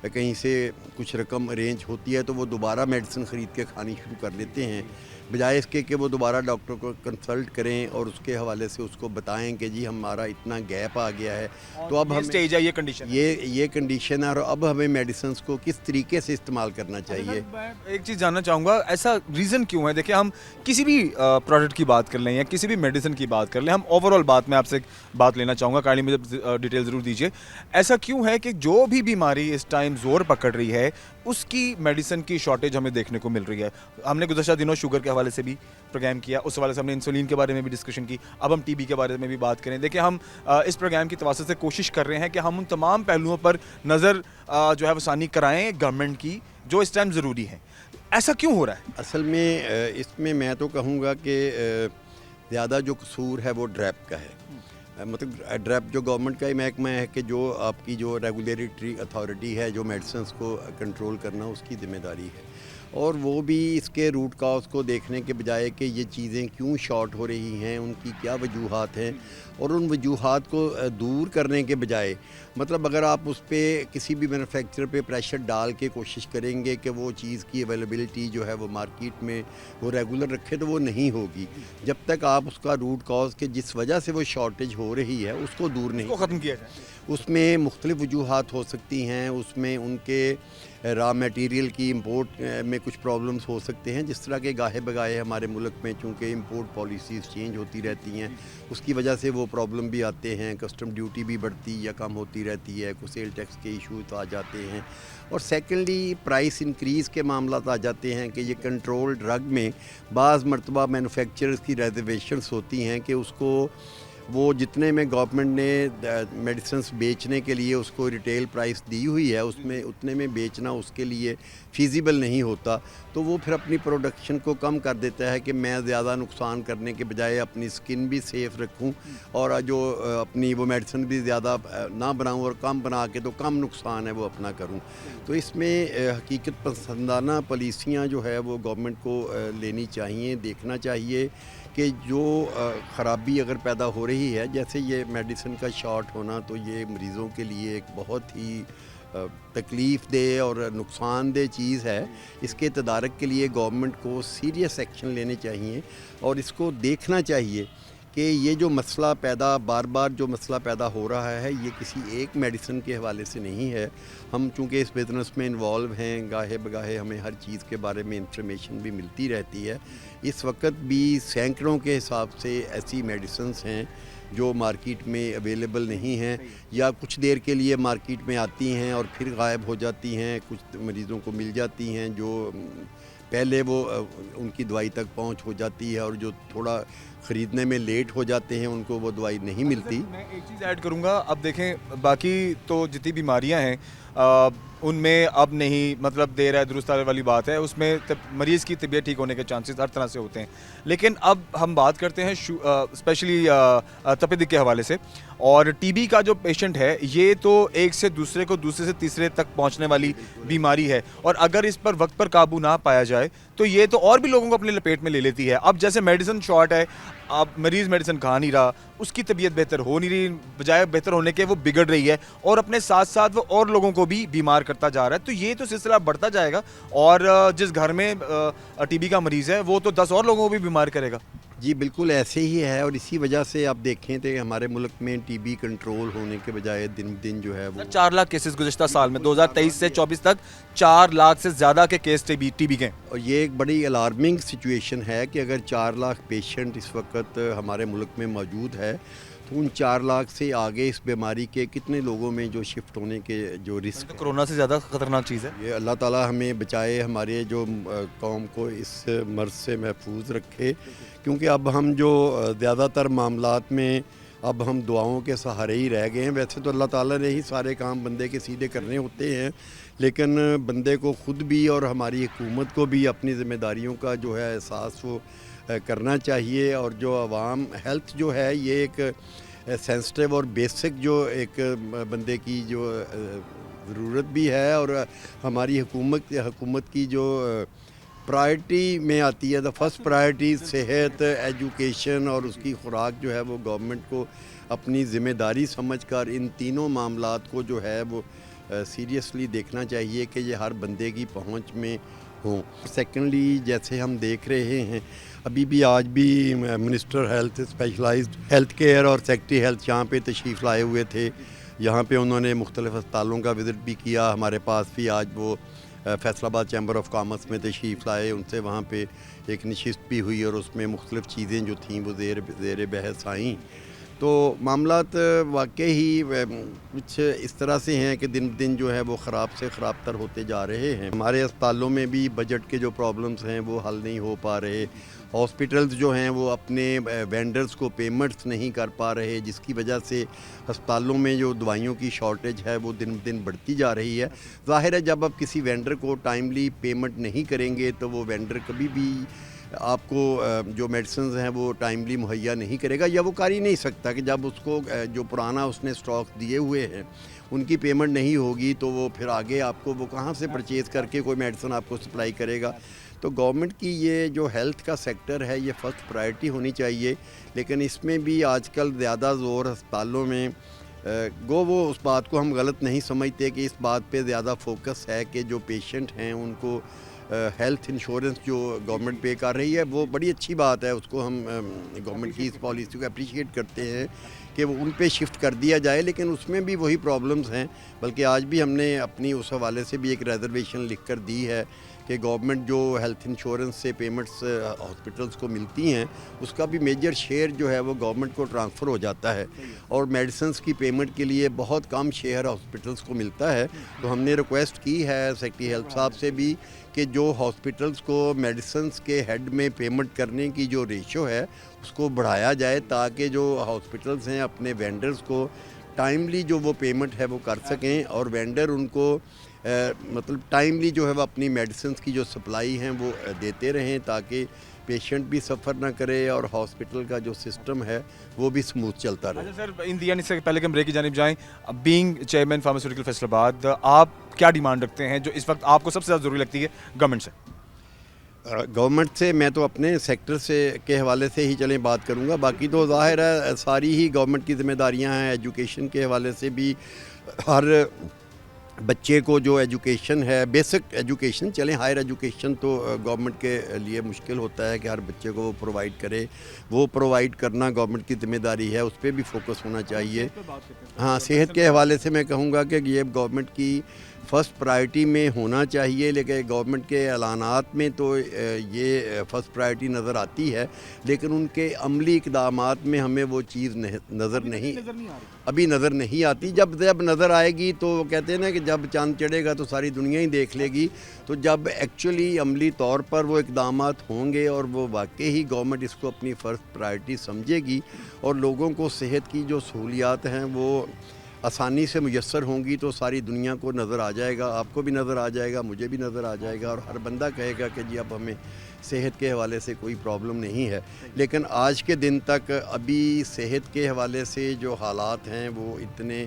कहीं से कुछ रकम अरेंज होती है तो वो दोबारा मेडिसिन ख़रीद के खानी शुरू कर लेते हैं, बजाय इसके कि वो दोबारा डॉक्टर को कंसल्ट करें और उसके हवाले से उसको बताएं कि जी हमारा इतना गैप आ गया है, तो अब हम स्टेज है, ये कंडीशन है। ये कंडीशन है और अब हमें मेडिसिन को किस तरीके से इस्तेमाल करना चाहिए। मैं एक चीज़ जानना चाहूँगा, ऐसा रीज़न क्यों है? देखिए, हम किसी भी प्रोडक्ट की बात कर लें या किसी भी मेडिसिन की बात कर लें, हम ओवरऑल बात में आपसे एक बात लेना चाहूँगा, काइंडली मुझे डिटेल ज़रूर दीजिए। ऐसा क्यों है कि जो भी बीमारी इस टाइम ज़ोर पकड़ रही है उसकी मेडिसिन की शॉर्टेज हमें देखने को मिल रही है? हमने गुज़श्ता दिनों शुगर के हवाले से भी प्रोग्राम किया, उस हवाले से हमने इंसुलिन के बारे में भी डिस्कशन की, अब हम टीबी के बारे में भी बात करें। देखिए, हम इस प्रोग्राम की तवासुत से कोशिश कर रहे हैं कि हम उन तमाम पहलुओं पर नज़र जो है वसानी कराएं गवर्नमेंट की, जो इस टाइम ज़रूरी है। ऐसा क्यों हो रहा है? असल में इसमें मैं तो कहूँगा कि ज़्यादा जो कसूर है वो ड्रैप का है। मतलब ड्रैप जो गवर्नमेंट का ही महकमा है कि जो आपकी जो रेगुलेटरी अथॉरिटी है जो मेडिसिन को कंट्रोल करना, उसकी ज़िम्मेदारी है, और वो भी इसके रूट कॉज को देखने के बजाय कि ये चीज़ें क्यों शॉर्ट हो रही हैं, उनकी क्या वजूहात हैं, और उन वजूहात को दूर करने के बजाय, मतलब अगर आप उस पर किसी भी मैन्युफैक्चरर पे प्रेशर डाल के कोशिश करेंगे कि वो चीज़ की अवेलेबिलिटी जो है वो मार्केट में वो रेगुलर रखे, तो वो नहीं होगी जब तक आप उसका रूट कॉज के जिस वजह से वो शॉर्टेज हो रही है उसको दूर नहीं ख़त्म किया जाए। उसमें मुख्तलिफ वजूहात हो सकती हैं, उसमें उनके रॉ मटेरियल की इंपोर्ट में कुछ प्रॉब्लम्स हो सकते हैं, जिस तरह के गाहे बगाहे हमारे मुल्क में चूँकि इंपोर्ट पॉलिसीज़ चेंज होती रहती हैं, उसकी वजह से वो प्रॉब्लम भी आते हैं, कस्टम ड्यूटी भी बढ़ती या कम होती रहती है, कुछ सेल टैक्स के इशूज़ आ जाते हैं, और सेकेंडली प्राइस इंक्रीज़ के मामला आ जाते हैं कि ये कंट्रोल ड्रग में बाज़ मरतबा मैन्युफैक्चरर्स की रिजर्वेशंस होती हैं कि उसको वो जितने में गवर्नमेंट ने मेडिसिन बेचने के लिए उसको रिटेल प्राइस दी हुई है, उसमें उतने में बेचना उसके लिए फ़ीज़िबल नहीं होता, तो वो फिर अपनी प्रोडक्शन को कम कर देता है कि मैं ज़्यादा नुकसान करने के बजाय अपनी स्किन भी सेफ़ रखूं और जो अपनी वो मेडिसिन भी ज़्यादा ना बनाऊं और कम बना के तो कम नुकसान है वो अपना करूं। तो इसमें हकीकत पसंदाना पॉलिसियाँ जो है वो गवर्नमेंट को लेनी चाहिए, देखना चाहिए कि जो ख़राबी अगर पैदा हो रही है, जैसे ये मेडिसिन का शॉर्ट होना, तो ये मरीज़ों के लिए एक बहुत ही तकलीफ़ दे और नुकसानदेह चीज़ है। इसके तदारक के लिए गवर्नमेंट को सीरियस एक्शन लेने चाहिए और इसको देखना चाहिए कि ये जो मसला बार बार जो मसला पैदा हो रहा है, ये किसी एक मेडिसिन के हवाले से नहीं है। हम चूँकि इस बिज़नेस में इन्वॉल्व हैं, गाहे बगाहे हमें हर चीज़ के बारे में इंफॉर्मेशन भी मिलती रहती है। इस वक्त भी सैकड़ों के हिसाब से ऐसी मेडिसिन्स हैं जो मार्केट में अवेलेबल नहीं हैं, या कुछ देर के लिए मार्केट में आती हैं और फिर गायब हो जाती हैं, कुछ मरीज़ों को मिल जाती हैं जो पहले वो उनकी दवाई तक पहुंच हो जाती है, और जो थोड़ा ख़रीदने में लेट हो जाते हैं उनको वो दवाई नहीं मिलती। मैं एक चीज़ ऐड करूंगा, अब देखें बाकी तो जितनी बीमारियां हैं उनमें अब नहीं, मतलब देर है दुरुस्त वाली बात है, उसमें मरीज़ की तबीयत ठीक होने के चांसेस हर तरह से होते हैं। लेकिन अब हम बात करते हैं स्पेशली तपेदिक के हवाले से, और टीबी का जो पेशेंट है ये तो एक से दूसरे को, दूसरे से तीसरे तक पहुंचने वाली बीमारी है, और अगर इस पर वक्त पर काबू ना पाया जाए तो ये तो और भी लोगों को अपने लपेट में ले लेती है। अब जैसे मेडिसिन शॉर्ट है, अब मरीज़ मेडिसिन खा नहीं रहा, उसकी तबीयत बेहतर हो नहीं रही, बजाय बेहतर होने के वो बिगड़ रही है, और अपने साथ साथ वो और लोगों को भी बीमार करता जा रहा है। तो ये तो सिलसिला बढ़ता जाएगा, और जिस घर में टीबी का मरीज़ है वो तो 10 और लोगों को भी बीमार करेगा। जी बिल्कुल ऐसे ही है, और इसी वजह से आप देखें तो हमारे मुल्क में टीबी कंट्रोल होने के बजाय दिन दिन जो है वो 4 लाख केसेस गुज़श्ता साल में 2023 से 24 तक 4 लाख से ज़्यादा के केस टीबी के। और ये एक बड़ी अलार्मिंग सिचुएशन है कि अगर 4 लाख पेशेंट इस वक्त हमारे मुल्क में मौजूद है, तो उन 4 लाख से आगे इस बीमारी के कितने लोगों में जो शिफ्ट होने के जो रिस्क, तो कोरोना से ज़्यादा ख़तरनाक चीज़ है। ये अल्लाह ताला हमें बचाए, हमारे जो कौम को इस मर्ज़ से महफूज रखे, क्योंकि अब हम जो ज़्यादातर मामलात में अब हम दुआओं के सहारे ही रह गए हैं। वैसे तो अल्लाह ताला ने ही सारे काम बंदे के सीधे करने होते हैं, लेकिन बंदे को ख़ुद भी और हमारी हुकूमत को भी अपनी ज़िम्मेदारियों का जो है एहसास वो करना चाहिए। और जो आवाम हेल्थ जो है ये एक सेंसिटिव और बेसिक जो एक बंदे की जो ज़रूरत भी है, और हमारी हुकूमत की जो प्रायोरिटी में आती है, द फर्स्ट प्रायोरिटी सेहत, एजुकेशन और उसकी खुराक जो है वो गवर्नमेंट को अपनी ज़िम्मेदारी समझकर इन तीनों मामलात को जो है वो सीरियसली देखना चाहिए कि ये हर बंदे की पहुंच में हों। सेकेंडली, जैसे हम देख रहे हैं अभी भी आज भी minister health, specialized health care और सेक्रेटरी हेल्थ यहाँ पे तशरीफ़ लाए हुए थे। यहाँ पे उन्होंने मुख्तलिफ़ अस्पतालों का विज़िट भी किया। हमारे पास भी आज वो फैसलाबाद चैम्बर ऑफ कॉमर्स में तशरीफ़ लाए, उनसे वहाँ पे एक नशिस्त भी हुई और उसमें मुख्तलिफ़ चीज़ें जो थीं वो ज़ेर बहस आईं। तो मामलात वाकई ही कुछ इस तरह से हैं कि दिन ब दिन जो है वो ख़राब से ख़राब तर होते जा रहे हैं। हमारे अस्पतालों में भी बजट के जो प्रॉब्लम्स हैं वो हल नहीं हो पा रहे। हॉस्पिटल्स जो हैं वो अपने वेंडर्स को पेमेंट्स नहीं कर पा रहे, जिसकी वजह से अस्पतालों में जो दवाइयों की शॉर्टेज है वो दिन ब दिन बढ़ती जा रही है। ज़ाहिर है जब आप किसी वेंडर को टाइमली पेमेंट नहीं करेंगे तो वो वेंडर कभी भी आपको जो मेडिसिन हैं वो टाइमली मुहैया नहीं करेगा, या वो कर ही नहीं सकता कि जब उसको जो पुराना उसने स्टॉक दिए हुए हैं उनकी पेमेंट नहीं होगी तो वो फिर आगे आपको वो कहाँ से परचेज़ करके कोई मेडिसिन आपको सप्लाई करेगा। तो गवर्नमेंट की ये जो हेल्थ का सेक्टर है ये फ़र्स्ट प्रायोरिटी होनी चाहिए, लेकिन इसमें भी आजकल ज़्यादा ज़ोर अस्पतालों में वो उस बात को हम गलत नहीं समझते कि इस बात पे ज़्यादा फोकस है कि जो पेशेंट हैं उनको हेल्थ इंश्योरेंस जो गवर्नमेंट पे कर रही है वो बड़ी अच्छी बात है। उसको हम गवर्नमेंट की इस पॉलिसी को अप्रिशिएट करते हैं कि वो उन पे शिफ्ट कर दिया जाए, लेकिन उसमें भी वही प्रॉब्लम्स हैं। बल्कि आज भी हमने अपनी उस हवाले से भी एक रिजर्वेशन लिख कर दी है कि गवर्नमेंट जो हेल्थ इंश्योरेंस से पेमेंट्स हॉस्पिटल्स को मिलती हैं उसका भी मेजर शेयर जो है वो गवर्नमेंट को ट्रांसफ़र हो जाता है, और मेडिसिन्स की पेमेंट के लिए बहुत कम शेयर हॉस्पिटल्स को मिलता है। तो हमने रिक्वेस्ट की है सेक्रेटरी हेल्थ साहब से भी कि जो हॉस्पिटल्स को मेडिसिन्स के हेड में पेमेंट करने की जो रेशो है उसको बढ़ाया जाए, ताकि जो हॉस्पिटल्स हैं अपने वेंडर्स को टाइमली जो वो पेमेंट है वो कर सकें, और वेंडर उनको मतलब टाइमली जो है वो अपनी मेडिसिन्स की जो सप्लाई हैं वो देते रहें, ताकि पेशेंट भी सफ़र ना करे और हॉस्पिटल का जो सिस्टम है वो भी स्मूथ चलता रहे। अच्छा सर, इन दी एंड इससे पहले कि हम ब्रेक की जानिब जाएं, बीइंग चेयरमैन फार्मास्यूटिकल फैसलाबाद, आप क्या डिमांड रखते हैं जो इस वक्त आपको सबसे ज़्यादा ज़रूरी लगती है गवर्नमेंट से? गवर्नमेंट से मैं तो अपने सेक्टर से के हवाले से ही चलें बात करूंगा, बाकी तो ज़ाहिर है सारी ही गवर्नमेंट की ज़िम्मेदारियां हैं। एजुकेशन के हवाले से भी हर बच्चे को जो एजुकेशन है, बेसिक एजुकेशन, चलें हायर एजुकेशन तो गवर्नमेंट के लिए मुश्किल होता है कि हर बच्चे को वो प्रोवाइड करे, वो प्रोवाइड करना गवर्नमेंट की ज़िम्मेदारी है, उस पर भी फोकस होना चाहिए। हाँ, सेहत के हवाले से मैं कहूँगा कि ये गवर्नमेंट की फ़र्स्ट प्रायोरिटी में होना चाहिए, लेकिन गवर्नमेंट के ऐलानात में तो ये फ़र्स्ट प्रायोरिटी नज़र आती है, लेकिन उनके अमली इक़दामात में हमें वो चीज़ नज़र नहीं अभी नज़र नहीं आती। जब नज़र आएगी तो कहते हैं ना कि जब चांद चढ़ेगा तो सारी दुनिया ही देख लेगी। तो जब एक्चुअली अमली तौर पर वो इक़दामात होंगे और वो वाकई ही गवर्नमेंट इसको अपनी फ़र्स्ट प्रायोरिटी समझेगी और लोगों को सेहत की जो सहूलियात हैं वो आसानी से मुयस्सर होंगी, तो सारी दुनिया को नज़र आ जाएगा, आपको भी नज़र आ जाएगा, मुझे भी नज़र आ जाएगा, और हर बंदा कहेगा कि जी अब हमें सेहत के हवाले से कोई प्रॉब्लम नहीं है। लेकिन आज के दिन तक अभी सेहत के हवाले से जो हालात हैं वो इतने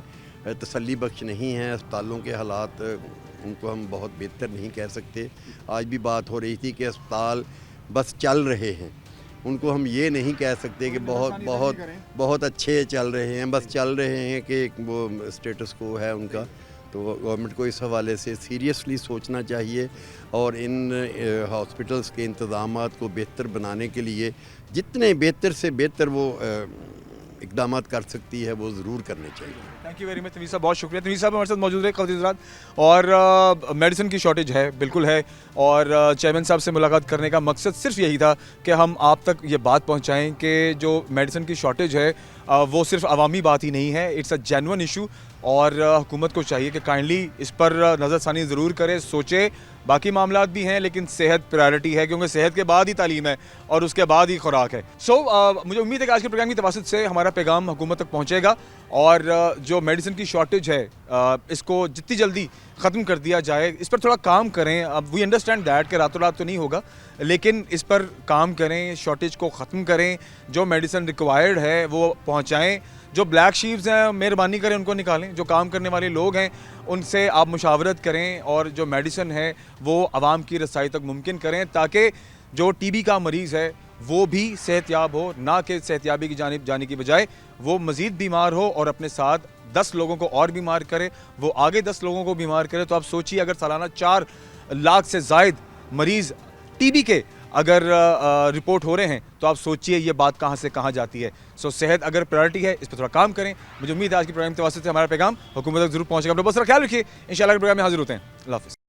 तसल्ली बख्श नहीं हैं। अस्पतालों के हालात उनको हम बहुत बेहतर नहीं कह सकते। आज भी बात हो रही थी कि अस्पताल बस चल रहे हैं, उनको हम ये नहीं कह सकते कि बहुत अच्छे चल रहे हैं, बस चल रहे हैं कि वो स्टेटस को है उनका। तो गवर्नमेंट को इस हवाले से सीरियसली सोचना चाहिए और इन हॉस्पिटल्स के इंतज़ामात को बेहतर बनाने के लिए जितने बेहतर से बेहतर वो इक़दामात कर सकती है वो ज़रूर करने चाहिए। Thank you very much Tanveer साहब, बहुत शुक्रिया। तनवीर साहब हमारे साथ मौजूद रहे ख़वातीन हज़रात, और मेडिसिन की शॉर्टेज है, बिल्कुल है, और चेयरमैन साहब से मुलाकात करने का मकसद सिर्फ यही था कि हम आप तक ये बात पहुंचाएं कि जो मेडिसिन की शॉर्टेज है वो सिर्फ अवामी बात ही नहीं है, इट्स अ जेन्युइन इशू, और हुकूमत को चाहिए कि काइंडली इस पर नज़रसानी ज़रूर करे, सोचे। बाकी मामलात भी हैं लेकिन सेहत प्रायोरिटी है, क्योंकि सेहत के बाद ही तालीम है और उसके बाद ही खुराक है। मुझे उम्मीद है कि आज के प्रोग्राम की तवासुत से हमारा पैगाम हुकूमत तक पहुँचेगा, और जो मेडिसिन की शॉर्टेज है इसको जितनी जल्दी ख़त्म कर दिया जाए, इस पर थोड़ा काम करें। अब वी अंडरस्टैंड दैट कि रातों रात तो नहीं होगा, लेकिन इस पर काम करें, शॉर्टेज को ख़त्म करें, जो मेडिसिन रिक्वायर्ड है वो पहुँचाएँ। जो ब्लैक शीप्स हैं मेहरबानी करें उनको निकालें, जो काम करने वाले लोग हैं उनसे आप मुशावरत करें, और जो मेडिसिन है वो आवाम की रसाई तक मुमकिन करें, ताकि जो टीबी का मरीज़ है वो भी सेहतयाब हो, ना कि सेहतयाबी की जानिब जाने की बजाय वो मज़ीद बीमार हो और अपने साथ 10 لوگوں کو اور بیمار کرے, وہ آگے 10 لوگوں کو بیمار کرے, تو آپ سوچیے اگر سالانہ 4 لاکھ سے زائد مریض ٹی بی کے اگر رپورٹ ہو رہے ہیں تو آپ سوچئے یہ بات کہاں سے کہاں جاتی ہے. سو صحت اگر پرائرٹی ہے اس پہ تھوڑا کام کریں. مجھے امید ہے آج کی پروگرام کے واسطے ہمارا پیغام حکومت تک ضرور پہنچے گا. اپنا بہت سارا خیال رکھیے, انشاءاللہ کے پروگرام میں حاضر ہوتے ہیں. اللہ حافظ.